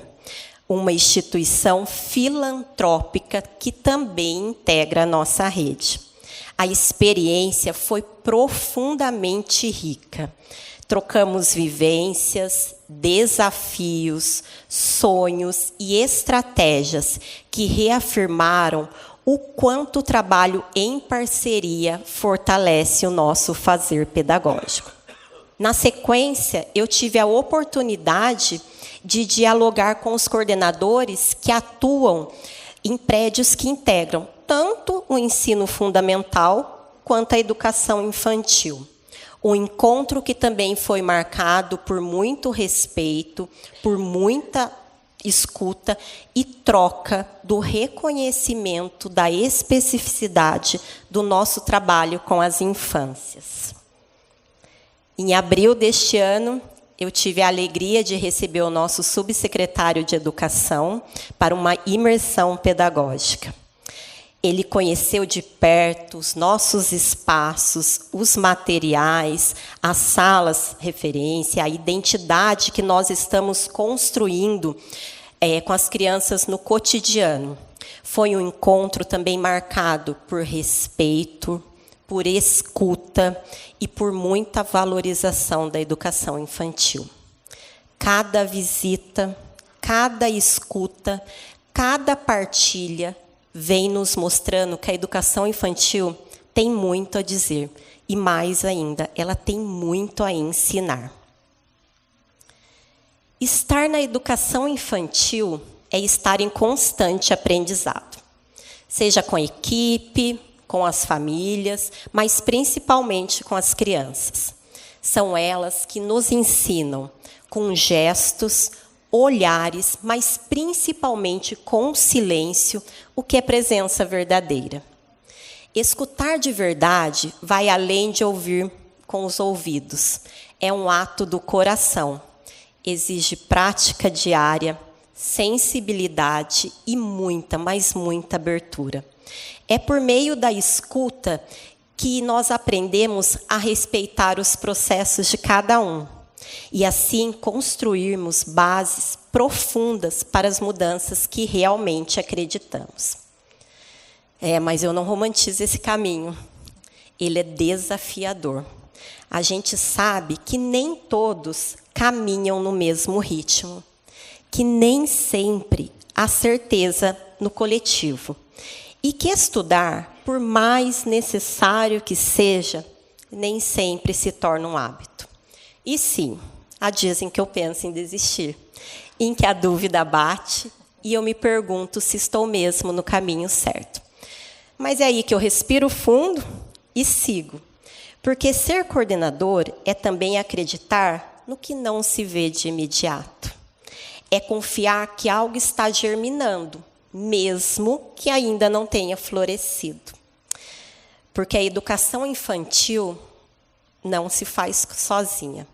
uma instituição filantrópica que também integra a nossa rede. A experiência foi profundamente rica. Trocamos vivências, desafios, sonhos e estratégias que reafirmaram o quanto o trabalho em parceria fortalece o nosso fazer pedagógico. Na sequência, eu tive a oportunidade de dialogar com os coordenadores que atuam em prédios que integram tanto o ensino fundamental quanto a educação infantil. Um encontro que também foi marcado por muito respeito, por muita escuta e troca do reconhecimento da especificidade do nosso trabalho com as infâncias. Em abril deste ano, eu tive a alegria de receber o nosso subsecretário de Educação para uma imersão pedagógica. Ele conheceu de perto os nossos espaços, os materiais, as salas referência, a identidade que nós estamos construindo com as crianças no cotidiano. Foi um encontro também marcado por respeito, por escuta e por muita valorização da educação infantil. Cada visita, cada escuta, cada partilha vem nos mostrando que a educação infantil tem muito a dizer. E mais ainda, ela tem muito a ensinar. Estar na educação infantil é estar em constante aprendizado. Seja com a equipe, com as famílias, mas principalmente com as crianças. São elas que nos ensinam com gestos, olhares, mas principalmente com silêncio, o que é presença verdadeira. Escutar de verdade vai além de ouvir com os ouvidos. É um ato do coração. Exige prática diária, sensibilidade e muita, mas muita abertura. É por meio da escuta que nós aprendemos a respeitar os processos de cada um e, assim, construirmos bases profundas para as mudanças que realmente acreditamos. Mas eu não romantizo esse caminho. ele é desafiador. A gente sabe que nem todos caminham no mesmo ritmo, que nem sempre há certeza no coletivo, e que estudar, por mais necessário que seja, nem sempre se torna um hábito. E sim, há dias em que eu penso em desistir, em que a dúvida bate e eu me pergunto se estou mesmo no caminho certo. Mas é aí que eu respiro fundo e sigo. Porque ser coordenador é também acreditar no que não se vê de imediato. É confiar que algo está germinando, mesmo que ainda não tenha florescido. Porque a educação infantil não se faz sozinha,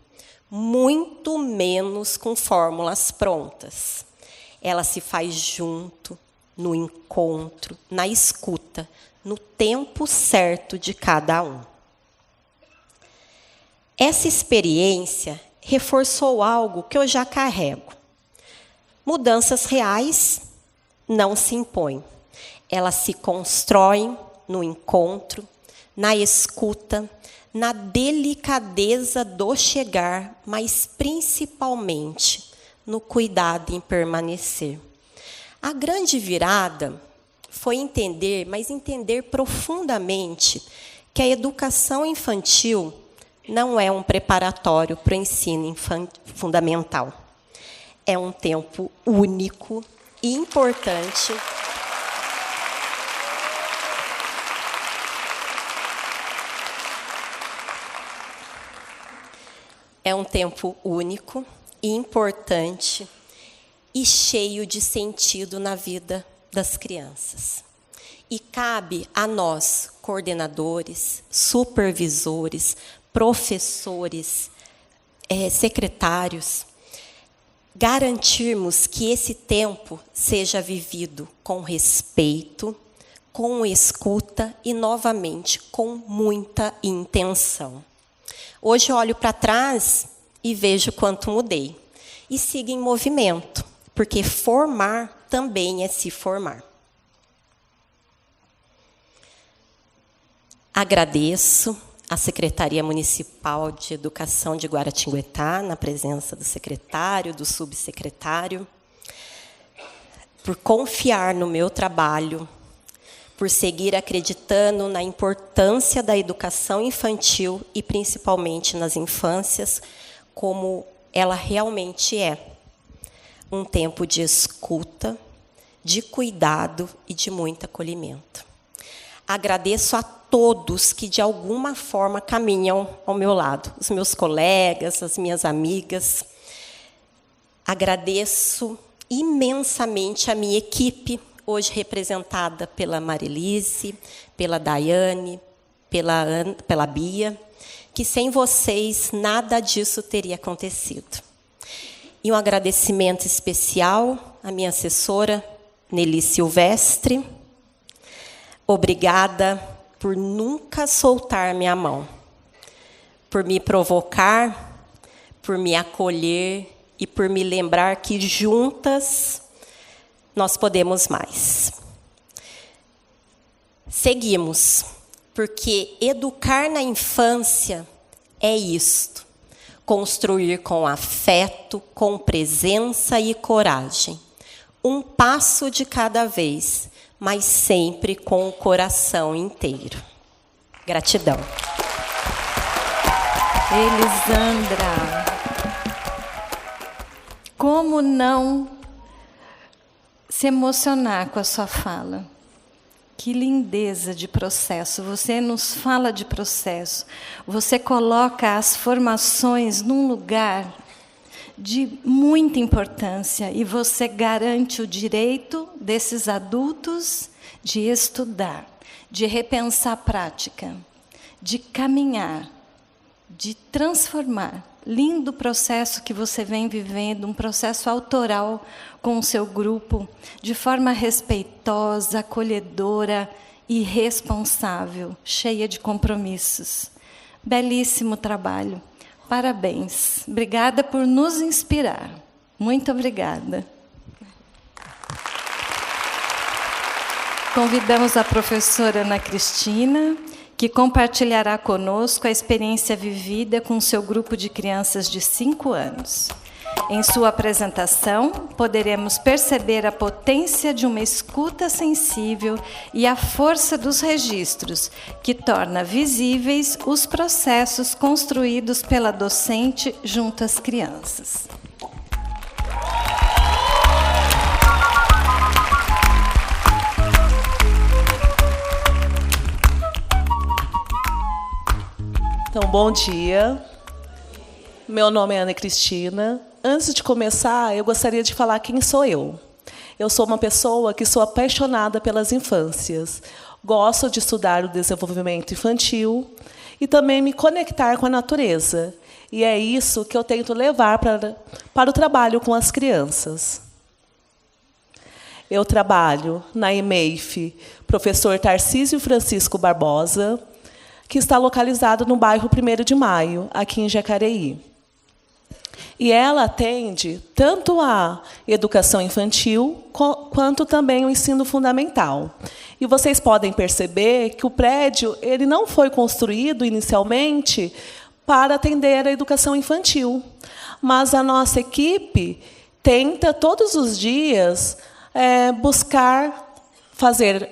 muito menos com fórmulas prontas. Ela se faz junto, no encontro, na escuta, no tempo certo de cada um. Essa experiência reforçou algo que eu já carrego. Mudanças reais não se impõem. Elas se constroem no encontro, na escuta, na delicadeza do chegar, mas principalmente no cuidado em permanecer. A grande virada foi entender, mas entender profundamente, que a educação infantil não é um preparatório para o ensino fundamental. É um tempo único e importante. É um tempo único e importante e cheio de sentido na vida das crianças. E cabe a nós, coordenadores, supervisores, professores, secretários, garantirmos que esse tempo seja vivido com respeito, com escuta e, novamente, com muita intenção. Hoje eu olho para trás e vejo quanto mudei. E sigo em movimento, porque formar também é se formar. Agradeço à Secretaria Municipal de Educação de Guaratinguetá, na presença do secretário, do subsecretário, por confiar no meu trabalho, por seguir acreditando na importância da educação infantil e principalmente nas infâncias, como ela realmente é. Um tempo de escuta, de cuidado e de muito acolhimento. Agradeço a todos que, de alguma forma, caminham ao meu lado. Os meus colegas, as minhas amigas. Agradeço imensamente a minha equipe, hoje representada pela Marilise, pela Daiane, pela Bia, que sem vocês nada disso teria acontecido. E um agradecimento especial à minha assessora, Nelly Silvestre. Obrigada por nunca soltar minha mão, por me provocar, por me acolher e por me lembrar que juntas nós podemos mais. Seguimos, porque educar na infância é isto: construir com afeto, com presença e coragem. Um passo de cada vez, mas sempre com o coração inteiro. Gratidão. Elisandra, como não se emocionar com a sua fala? Que lindeza de processo. Você nos fala de processo. Você coloca as formações num lugar de muita importância e você garante o direito desses adultos de estudar, de repensar a prática, de caminhar, de transformar. Lindo processo que você vem vivendo, um processo autoral com o seu grupo, de forma respeitosa, acolhedora e responsável, cheia de compromissos. Belíssimo trabalho. Parabéns. Obrigada por nos inspirar. Muito obrigada. Convidamos a professora Ana Cristina, que compartilhará conosco a experiência vivida com seu grupo de crianças de 5 anos. Em sua apresentação, poderemos perceber a potência de uma escuta sensível e a força dos registros, que torna visíveis os processos construídos pela docente junto às crianças. Então, bom dia. Meu nome é Ana Cristina. Antes de começar, eu gostaria de falar quem sou eu. Eu sou uma pessoa que sou apaixonada pelas infâncias. Gosto de estudar o desenvolvimento infantil e também me conectar com a natureza. E é isso que eu tento levar para o trabalho com as crianças. Eu trabalho na EMEIF, professor Tarcísio Francisco Barbosa, que está localizado no bairro 1º de Maio, aqui em Jacareí. E ela atende tanto a educação infantil quanto também o ensino fundamental. E vocês podem perceber que o prédio ele não foi construído inicialmente para atender a educação infantil, mas a nossa equipe tenta todos os dias buscar fazer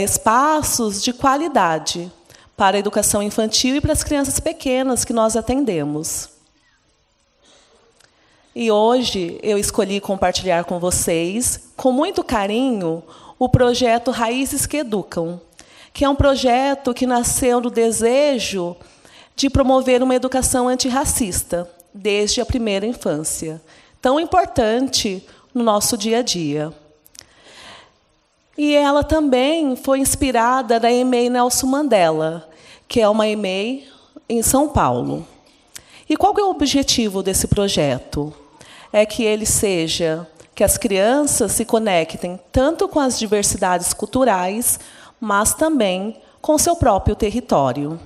espaços de qualidade para a educação infantil e para as crianças pequenas que nós atendemos. E hoje eu escolhi compartilhar com vocês, com muito carinho, o projeto Raízes que Educam, que é um projeto que nasceu do desejo de promover uma educação antirracista, desde a primeira infância, tão importante no nosso dia a dia. E ela também foi inspirada na EMEI Nelson Mandela, que é uma EMEI em São Paulo. E qual é o objetivo desse projeto? É que que as crianças se conectem tanto com as diversidades culturais, mas também com seu próprio território.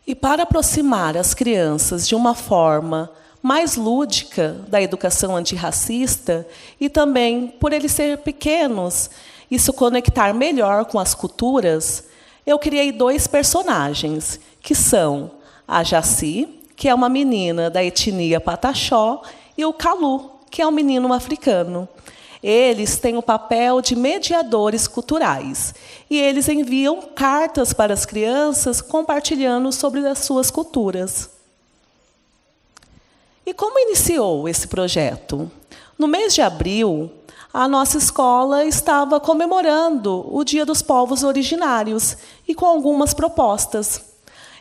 E para aproximar as crianças de uma forma mais lúdica da educação antirracista, e também por eles serem pequenos e se conectar melhor com as culturas, eu criei 2 personagens, que são a Jaci, que é uma menina da etnia Pataxó, e o Calu, que é um menino africano. Eles têm o papel de mediadores culturais, e eles enviam cartas para as crianças compartilhando sobre as suas culturas. E como iniciou esse projeto? No mês de abril, a nossa escola estava comemorando o Dia dos Povos Originários, e com algumas propostas.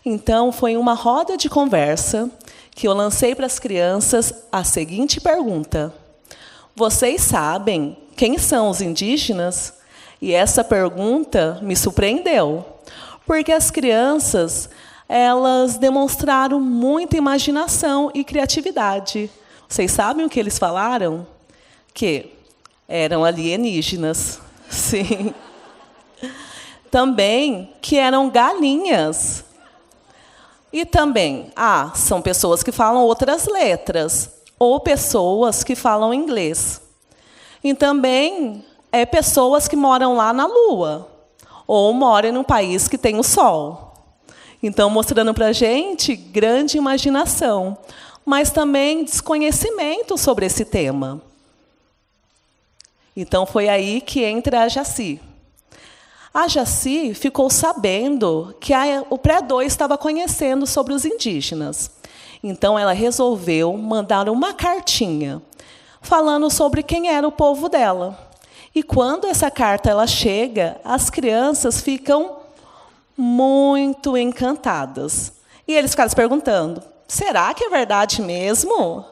Então, foi uma roda de conversa que eu lancei para as crianças a seguinte pergunta: vocês sabem quem são os indígenas? E essa pergunta me surpreendeu, porque as crianças elas demonstraram muita imaginação e criatividade. Vocês sabem o que eles falaram? Que eram alienígenas. Sim. Também que eram galinhas. E também, são pessoas que falam outras letras, ou pessoas que falam inglês. E também pessoas que moram lá na Lua, ou moram num país que tem o Sol. Então, mostrando para a gente grande imaginação, mas também desconhecimento sobre esse tema. Então, foi aí que entra a Jaci. A Jaci ficou sabendo que o Pré-2 estava conhecendo sobre os indígenas. Então, ela resolveu mandar uma cartinha falando sobre quem era o povo dela. E quando essa carta ela chega, as crianças ficam muito encantadas. E eles ficaram se perguntando: será que é verdade mesmo?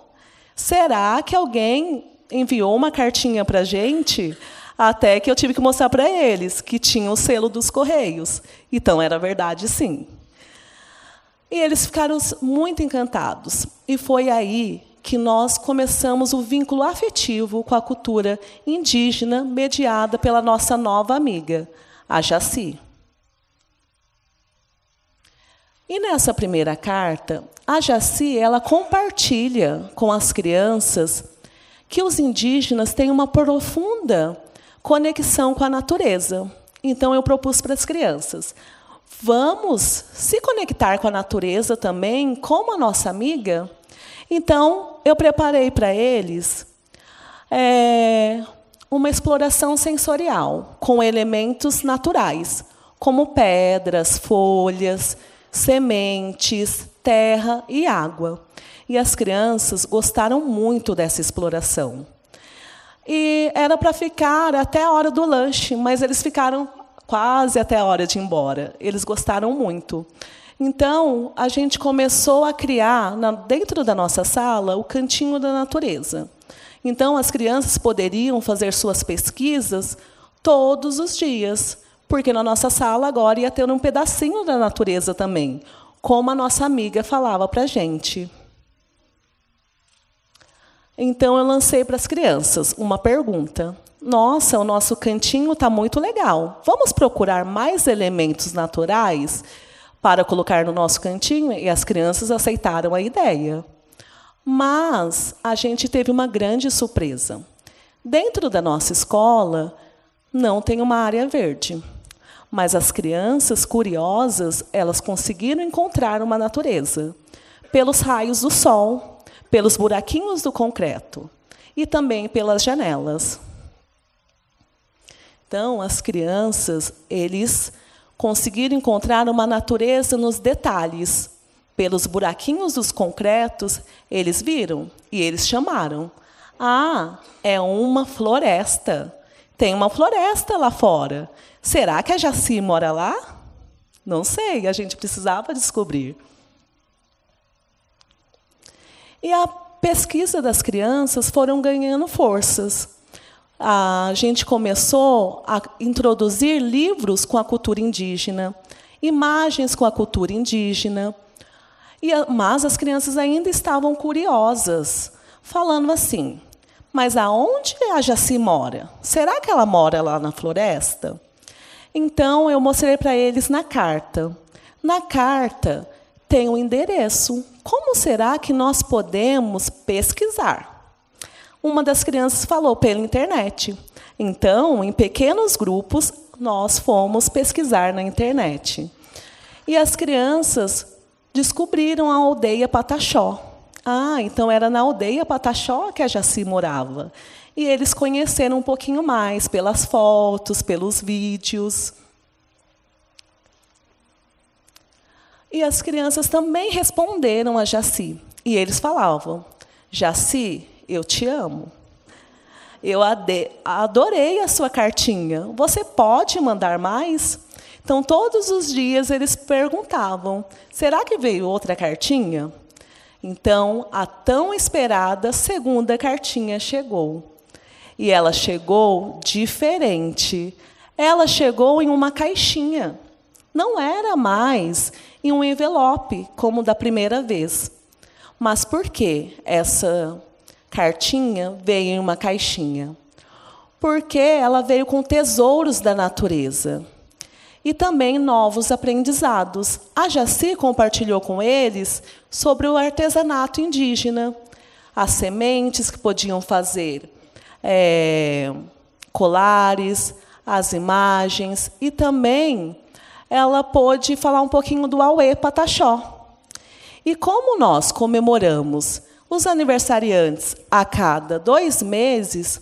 Será que alguém enviou uma cartinha para a gente? Até que eu tive que mostrar para eles que tinha o selo dos Correios. Então, era verdade, sim. E eles ficaram muito encantados. E foi aí que nós começamos o vínculo afetivo com a cultura indígena, mediada pela nossa nova amiga, a Jaci. E nessa primeira carta, a Jaci ela compartilha com as crianças que os indígenas têm uma profunda conexão com a natureza, Então, eu propus para as crianças, vamos se conectar com a natureza também, como a nossa amiga? Então, eu preparei para eles uma exploração sensorial, com elementos naturais, como pedras, folhas, sementes, terra e água. E as crianças gostaram muito dessa exploração. E era para ficar até a hora do lanche, mas eles ficaram quase até a hora de ir embora. Eles gostaram muito. Então, a gente começou a criar, dentro da nossa sala, o Cantinho da Natureza. Então, as crianças poderiam fazer suas pesquisas todos os dias, porque na nossa sala agora ia ter um pedacinho da natureza também, como a nossa amiga falava para a gente. Então, eu lancei para as crianças uma pergunta. Nossa, o nosso cantinho está muito legal. Vamos procurar mais elementos naturais para colocar no nosso cantinho? E as crianças aceitaram a ideia. Mas a gente teve uma grande surpresa. Dentro da nossa escola, não tem uma área verde. Mas as crianças curiosas, elas conseguiram encontrar uma natureza. Pelos raios do sol, pelos buraquinhos do concreto e também pelas janelas. Então, as crianças, eles conseguiram encontrar uma natureza nos detalhes. Pelos buraquinhos dos concretos, eles viram e eles chamaram. Ah, é uma floresta. Tem uma floresta lá fora. Será que a Jaci mora lá? Não sei, a gente precisava descobrir. E a pesquisa das crianças foram ganhando forças. A gente começou a introduzir livros com a cultura indígena, imagens com a cultura indígena. Mas as crianças ainda estavam curiosas, falando assim, mas aonde a Jaci mora? Será que ela mora lá na floresta? Então, eu mostrei para eles na carta. Na carta tem um endereço. Como será que nós podemos pesquisar? Uma das crianças falou pela internet. Então, em pequenos grupos, nós fomos pesquisar na internet. E as crianças descobriram a aldeia Pataxó. Ah, então era na aldeia Pataxó que a Jaci morava. E eles conheceram um pouquinho mais pelas fotos, pelos vídeos. E as crianças também responderam a Jaci. E eles falavam, Jaci, eu te amo. Eu adorei a sua cartinha. Você pode mandar mais? Então, todos os dias, eles perguntavam, será que veio outra cartinha? Então, a tão esperada segunda cartinha chegou. E ela chegou diferente. Ela chegou em uma caixinha. Não era mais em um envelope, como da primeira vez. Mas por que essa cartinha veio em uma caixinha? Porque ela veio com tesouros da natureza. E também novos aprendizados. A Jaci compartilhou com eles sobre o artesanato indígena, as sementes que podiam fazer colares, as imagens, e também ela pôde falar um pouquinho do Auê Pataxó. E como nós comemoramos os aniversariantes a cada 2 meses,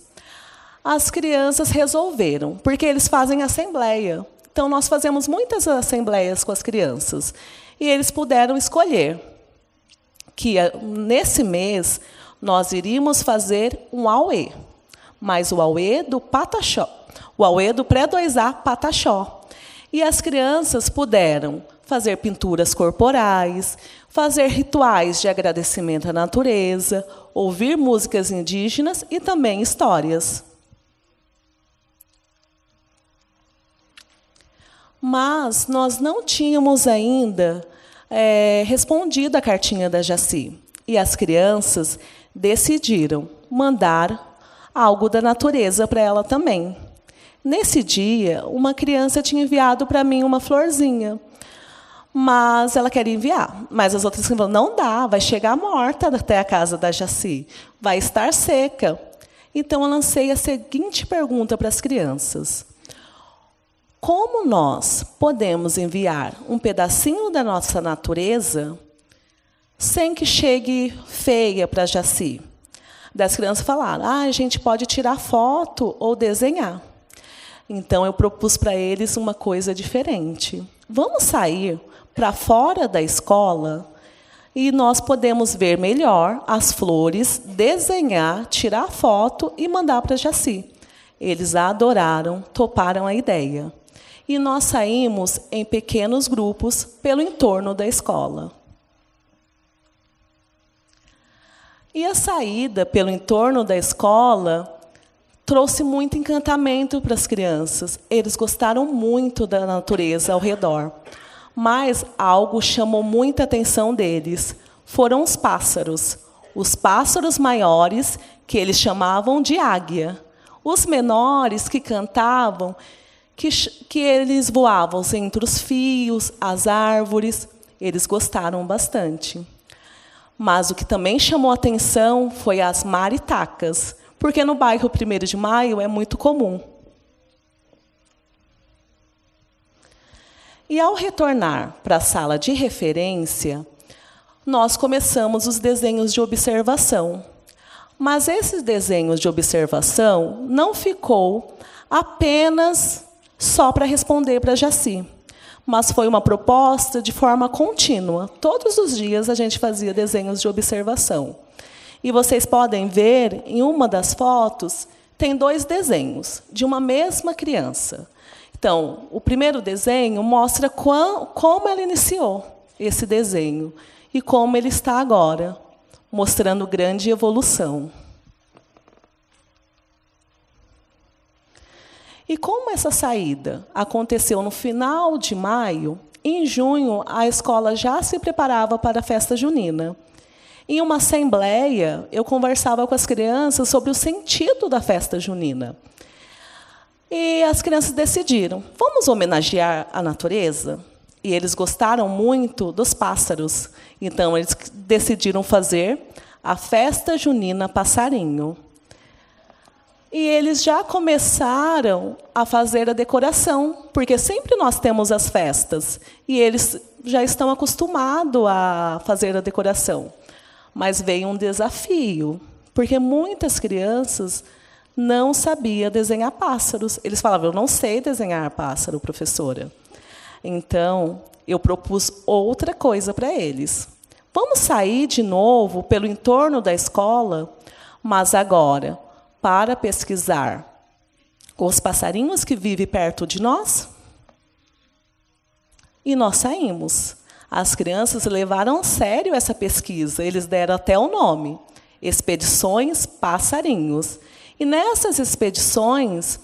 as crianças resolveram, porque eles fazem assembleia. Então, nós fazemos muitas assembleias com as crianças. E eles puderam escolher que, nesse mês, nós iríamos fazer um Auê. Mas o Auê do Pataxó, o Auê do Pré-2A Pataxó. E as crianças puderam fazer pinturas corporais, fazer rituais de agradecimento à natureza, ouvir músicas indígenas e também histórias. Mas nós não tínhamos ainda respondido a cartinha da Jaci. E as crianças decidiram mandar algo da natureza para ela também. Nesse dia, uma criança tinha enviado para mim uma florzinha. Mas ela queria enviar. Mas as outras falaram, não dá, vai chegar morta até a casa da Jaci. Vai estar seca. Então, eu lancei a seguinte pergunta para as crianças. Como nós podemos enviar um pedacinho da nossa natureza sem que chegue feia para Jaci? Das crianças falaram, a gente pode tirar foto ou desenhar. Então, eu propus para eles uma coisa diferente. Vamos sair para fora da escola e nós podemos ver melhor as flores, desenhar, tirar foto e mandar para Jaci. Eles adoraram, toparam a ideia. E nós saímos em pequenos grupos pelo entorno da escola. E a saída pelo entorno da escola trouxe muito encantamento para as crianças. Eles gostaram muito da natureza ao redor. Mas algo chamou muita atenção deles. Foram os pássaros. Os pássaros maiores, que eles chamavam de águia. Os menores, que cantavam, que eles voavam entre os fios, as árvores. Eles gostaram bastante. Mas o que também chamou atenção foi as maritacas, porque no bairro 1º de Maio é muito comum. E, ao retornar para a sala de referência, nós começamos os desenhos de observação. Mas esses desenhos de observação não ficou apenas só para responder para Jaci, mas foi uma proposta de forma contínua. Todos os dias a gente fazia desenhos de observação. E vocês podem ver, em uma das fotos, tem 2 desenhos de uma mesma criança. Então, o primeiro desenho mostra como ela iniciou esse desenho e como ele está agora, mostrando grande evolução. E como essa saída aconteceu no final de maio, em junho, a escola já se preparava para a festa junina. Em uma assembleia, eu conversava com as crianças sobre o sentido da festa junina. E as crianças decidiram, vamos homenagear a natureza? E eles gostaram muito dos pássaros. Então, eles decidiram fazer a festa junina passarinho. E eles já começaram a fazer a decoração, porque sempre nós temos as festas, e eles já estão acostumados a fazer a decoração. Mas veio um desafio, porque muitas crianças não sabiam desenhar pássaros. Eles falavam, eu não sei desenhar pássaro, professora. Então, eu propus outra coisa para eles. Vamos sair de novo pelo entorno da escola, mas agora para pesquisar os passarinhos que vivem perto de nós? E nós saímos. As crianças levaram a sério essa pesquisa. Eles deram até o nome, Expedições Passarinhos. E nessas expedições,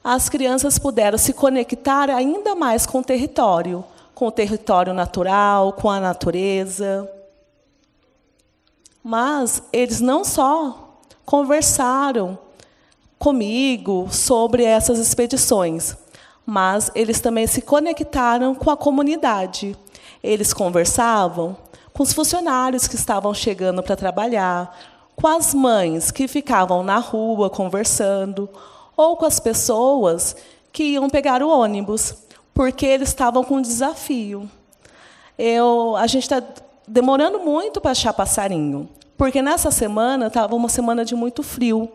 as crianças puderam se conectar ainda mais com o território natural, com a natureza. Mas eles não só conversaram comigo sobre essas expedições, mas eles também se conectaram com a comunidade. Eles conversavam com os funcionários que estavam chegando para trabalhar, com as mães que ficavam na rua conversando, ou com as pessoas que iam pegar o ônibus, porque eles estavam com um desafio. A gente está demorando muito para achar passarinho, porque nessa semana estava uma semana de muito frio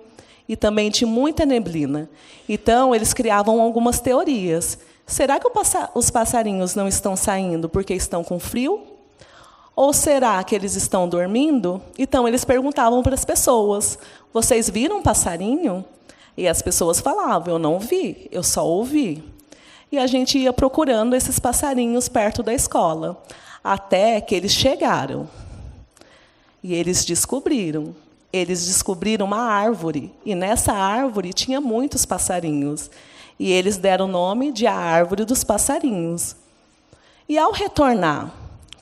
e também de muita neblina. Então, eles criavam algumas teorias. Será que os passarinhos não estão saindo porque estão com frio? Ou será que eles estão dormindo? Então, eles perguntavam para as pessoas, vocês viram um passarinho? E as pessoas falavam, eu não vi, eu só ouvi. E a gente ia procurando esses passarinhos perto da escola, até que eles chegaram. E eles descobriram uma árvore, e nessa árvore tinha muitos passarinhos. E eles deram o nome de a Árvore dos Passarinhos. E, ao retornar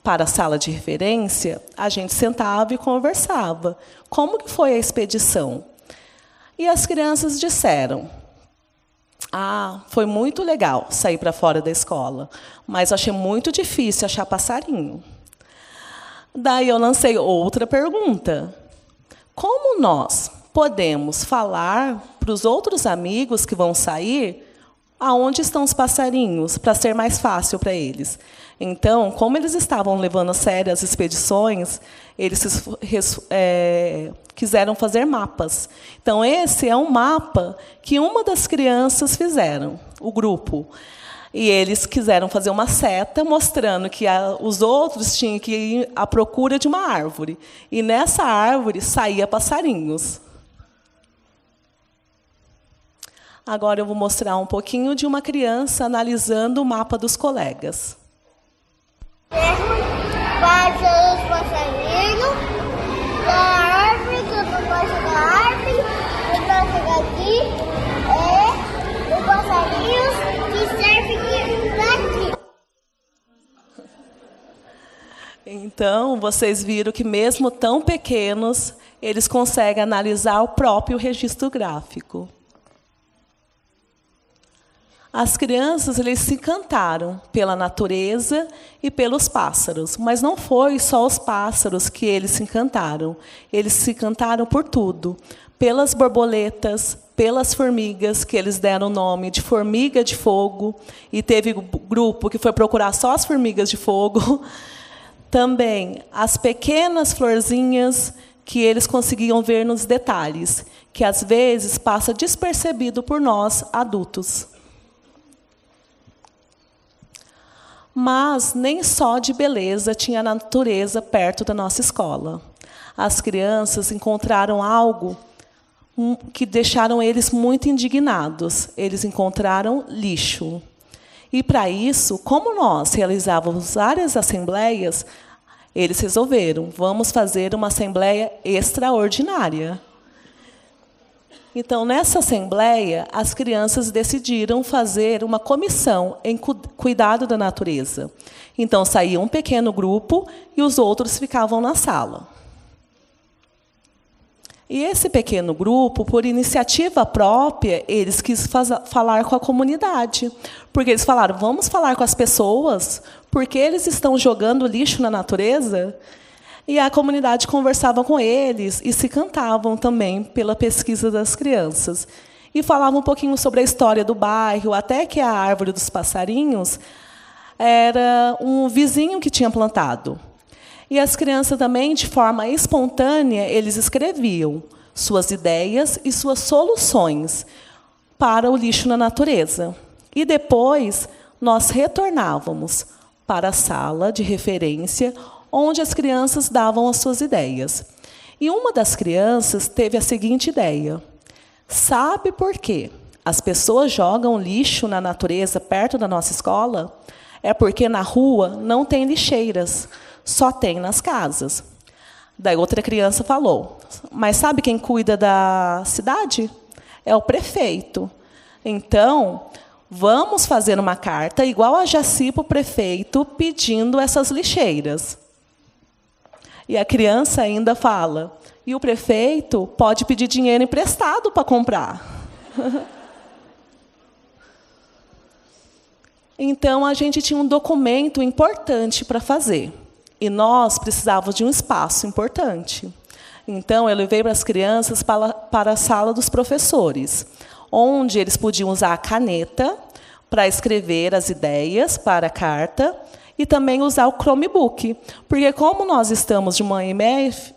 para a sala de referência, a gente sentava e conversava. Como que foi a expedição? E as crianças disseram, foi muito legal sair para fora da escola, mas achei muito difícil achar passarinho. Daí eu lancei outra pergunta. Como nós podemos falar para os outros amigos que vão sair aonde estão os passarinhos, para ser mais fácil para eles. Então, como eles estavam levando a sério as expedições, eles quiseram fazer mapas. Então, esse é um mapa que uma das crianças fizeram, o grupo. E eles quiseram fazer uma seta mostrando que os outros tinham que ir à procura de uma árvore. E nessa árvore saía passarinhos. Agora eu vou mostrar um pouquinho de uma criança analisando o mapa dos colegas. Passa os passarinhos da árvore, que eu não posso da árvore, e para chegar aqui é o passarinhos que serve daqui. Então, vocês viram que mesmo tão pequenos, eles conseguem analisar o próprio registro gráfico. As crianças eles se encantaram pela natureza e pelos pássaros, mas não foi só os pássaros que eles se encantaram por tudo, pelas borboletas, pelas formigas, que eles deram o nome de formiga de fogo, e teve grupo que foi procurar só as formigas de fogo. Também as pequenas florzinhas que eles conseguiam ver nos detalhes, que às vezes passa despercebido por nós adultos. Mas nem só de beleza tinha a natureza perto da nossa escola. As crianças encontraram algo que deixaram eles muito indignados. Eles encontraram lixo. E, para isso, como nós realizávamos várias assembleias, eles resolveram, vamos fazer uma assembleia extraordinária. Então, nessa assembleia, as crianças decidiram fazer uma comissão em cuidado da natureza. Então, saía um pequeno grupo e os outros ficavam na sala. E esse pequeno grupo, por iniciativa própria, eles quis falar com a comunidade. Porque eles falaram, vamos falar com as pessoas, porque eles estão jogando lixo na natureza. E a comunidade conversava com eles e se cantavam também pela pesquisa das crianças. E falavam um pouquinho sobre a história do bairro, até que a árvore dos passarinhos era um vizinho que tinha plantado. E as crianças também, de forma espontânea, eles escreviam suas ideias e suas soluções para o lixo na natureza. E depois nós retornávamos para a sala de referência, onde as crianças davam as suas ideias. E uma das crianças teve a seguinte ideia: sabe por quê as pessoas jogam lixo na natureza perto da nossa escola? É porque na rua não tem lixeiras, só tem nas casas. Daí outra criança falou, mas sabe quem cuida da cidade? É o prefeito. Então, vamos fazer uma carta igual a Jaci para o prefeito pedindo essas lixeiras. E a criança ainda fala, e o prefeito pode pedir dinheiro emprestado para comprar. Então, a gente tinha um documento importante para fazer. E nós precisávamos de um espaço importante. Então, eu levei para as crianças para a sala dos professores, onde eles podiam usar a caneta para escrever as ideias para a carta, e também usar o Chromebook, porque como nós estamos de uma EMF,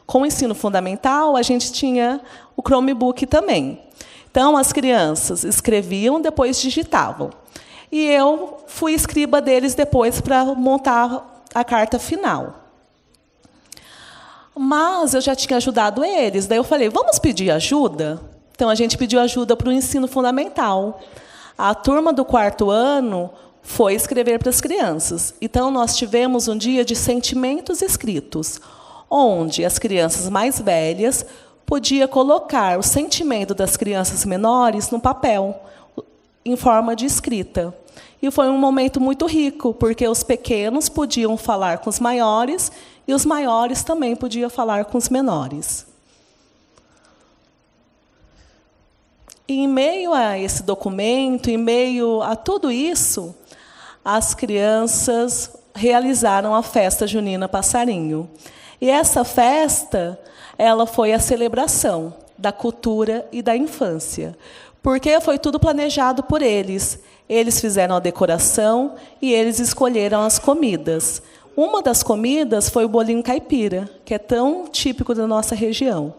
com o ensino fundamental, a gente tinha o Chromebook também. Então, as crianças escreviam, depois digitavam. E eu fui escriba deles depois para montar a carta final. Mas eu já tinha ajudado eles, daí eu falei, vamos pedir ajuda? Então, a gente pediu ajuda para o ensino fundamental. A turma do 4º ano foi escrever para as crianças. Então, nós tivemos um dia de sentimentos escritos, onde as crianças mais velhas podiam colocar o sentimento das crianças menores no papel, em forma de escrita. E foi um momento muito rico, porque os pequenos podiam falar com os maiores e os maiores também podiam falar com os menores. E, em meio a esse documento, em meio a tudo isso, as crianças realizaram a festa junina Passarinho. E essa festa, ela foi a celebração da cultura e da infância, Porque foi tudo planejado por eles. Eles fizeram a decoração e eles escolheram as comidas. Uma das comidas foi o bolinho caipira, que é tão típico da nossa região.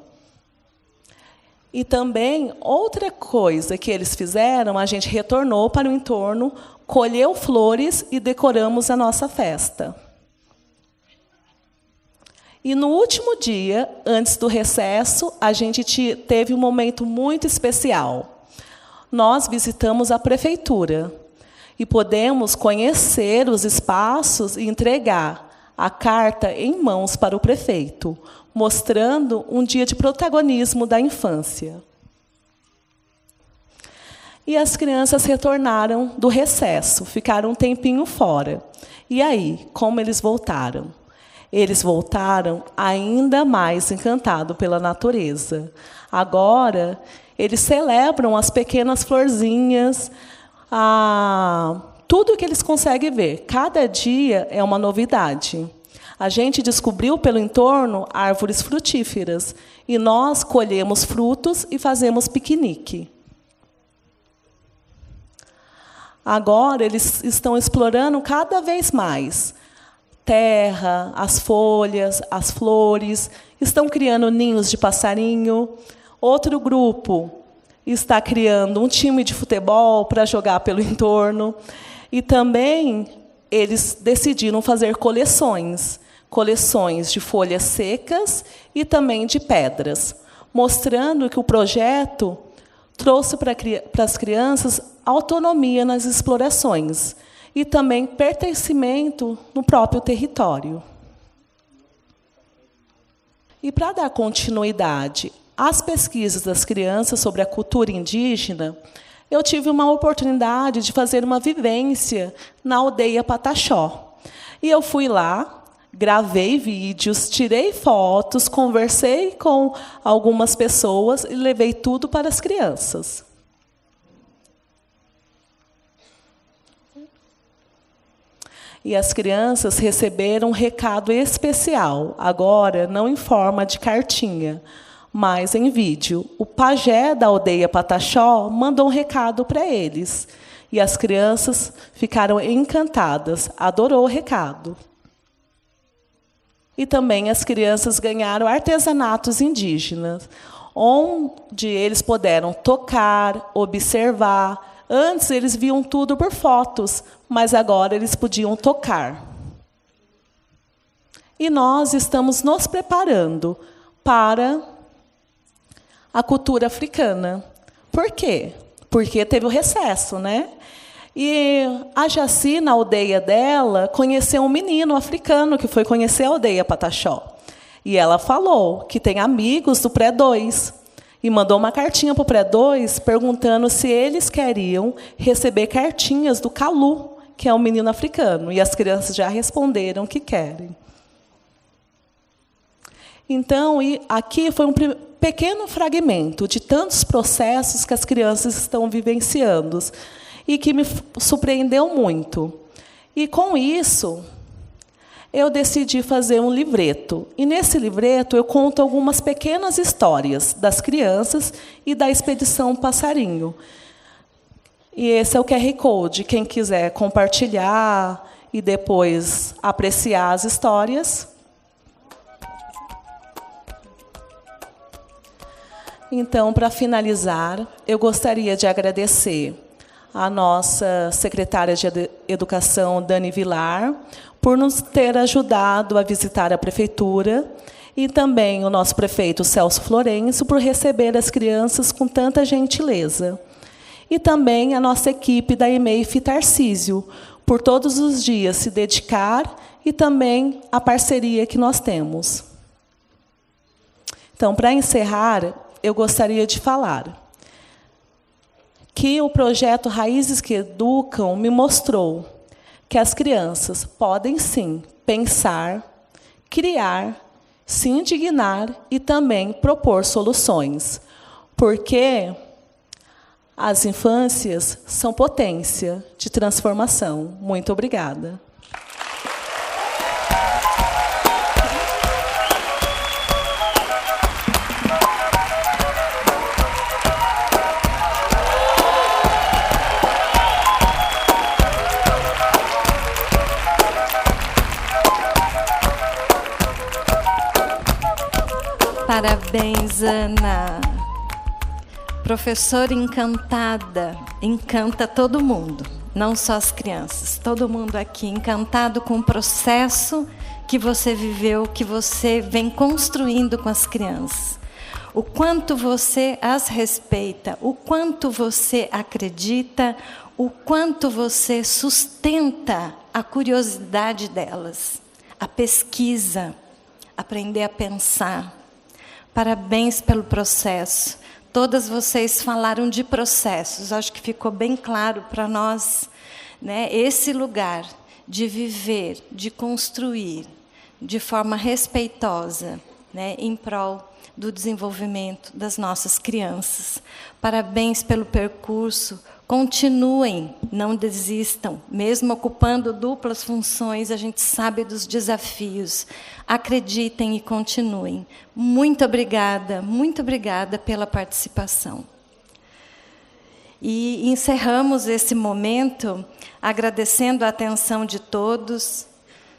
E também, outra coisa que eles fizeram, a gente retornou para o entorno, colheu flores e decoramos a nossa festa. E no último dia, antes do recesso, a gente teve um momento muito especial. Nós visitamos a prefeitura e podemos conhecer os espaços e entregar a carta em mãos para o prefeito, mostrando um dia de protagonismo da infância. E as crianças retornaram do recesso, ficaram um tempinho fora. E aí, como eles voltaram? Eles voltaram ainda mais encantados pela natureza. Agora, eles celebram as pequenas florzinhas, tudo que eles conseguem ver. Cada dia é uma novidade. A gente descobriu pelo entorno árvores frutíferas, e nós colhemos frutos e fazemos piquenique. Agora, eles estão explorando cada vez mais terra, as folhas, as flores, estão criando ninhos de passarinho. Outro grupo está criando um time de futebol para jogar pelo entorno. E também eles decidiram fazer coleções de folhas secas e também de pedras, mostrando que o projeto trouxe para as crianças autonomia nas explorações e também pertencimento no próprio território. E para dar continuidade às pesquisas das crianças sobre a cultura indígena, eu tive uma oportunidade de fazer uma vivência na aldeia Pataxó. E eu fui lá, gravei vídeos, tirei fotos, conversei com algumas pessoas e levei tudo para as crianças. E as crianças receberam um recado especial, agora não em forma de cartinha, mas em vídeo. O pajé da aldeia Pataxó mandou um recado para eles. E as crianças ficaram encantadas, adorou o recado. E também as crianças ganharam artesanatos indígenas, onde eles puderam tocar, observar. Antes eles viam tudo por fotos, mas agora eles podiam tocar. E nós estamos nos preparando para a cultura africana. Por quê? Porque teve o recesso, né? E a Jaci, na aldeia dela, conheceu um menino africano que foi conhecer a aldeia Pataxó. E ela falou que tem amigos do Pré-2. E mandou uma cartinha para o Pré-2 perguntando se eles queriam receber cartinhas do Calu, que é um menino africano. E as crianças já responderam que querem. Então, aqui foi um pequeno fragmento de tantos processos que as crianças estão vivenciando e que me surpreendeu muito. E, com isso, eu decidi fazer um livreto. E, nesse livreto, eu conto algumas pequenas histórias das crianças e da Expedição Passarinho. E esse é o QR Code. Quem quiser compartilhar e depois apreciar as histórias. Então, para finalizar, eu gostaria de agradecer a nossa secretária de Educação, Dani Vilar, por nos ter ajudado a visitar a prefeitura, e também o nosso prefeito, Celso Florencio, por receber as crianças com tanta gentileza. E também a nossa equipe da EMEIF Tarcísio, por todos os dias se dedicar, e também a parceria que nós temos. Então, para encerrar, eu gostaria de falar que o projeto Raízes que Educam me mostrou que as crianças podem, sim, pensar, criar, se indignar e também propor soluções, porque as infâncias são potência de transformação. Muito obrigada. Parabéns, Ana. Professora encantada, encanta todo mundo, não só as crianças. Todo mundo aqui encantado com o processo que você viveu, que você vem construindo com as crianças. O quanto você as respeita, o quanto você acredita, o quanto você sustenta a curiosidade delas, a pesquisa, aprender a pensar. Parabéns pelo processo. Todas vocês falaram de processos, acho que ficou bem claro para nós, né, esse lugar de viver, de construir de forma respeitosa, né, em prol do desenvolvimento das nossas crianças. Parabéns pelo percurso. Continuem, não desistam. Mesmo ocupando duplas funções, a gente sabe dos desafios. Acreditem e continuem. Muito obrigada pela participação. E encerramos esse momento agradecendo a atenção de todos.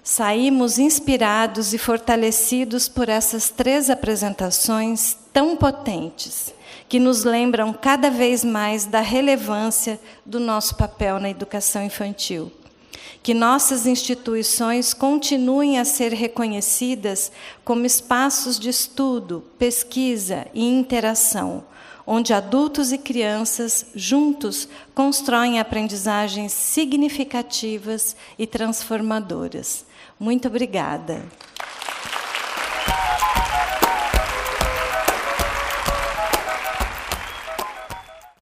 Saímos inspirados e fortalecidos por essas 3 apresentações tão potentes, que nos lembram cada vez mais da relevância do nosso papel na educação infantil. Que nossas instituições continuem a ser reconhecidas como espaços de estudo, pesquisa e interação, onde adultos e crianças, juntos, constroem aprendizagens significativas e transformadoras. Muito obrigada.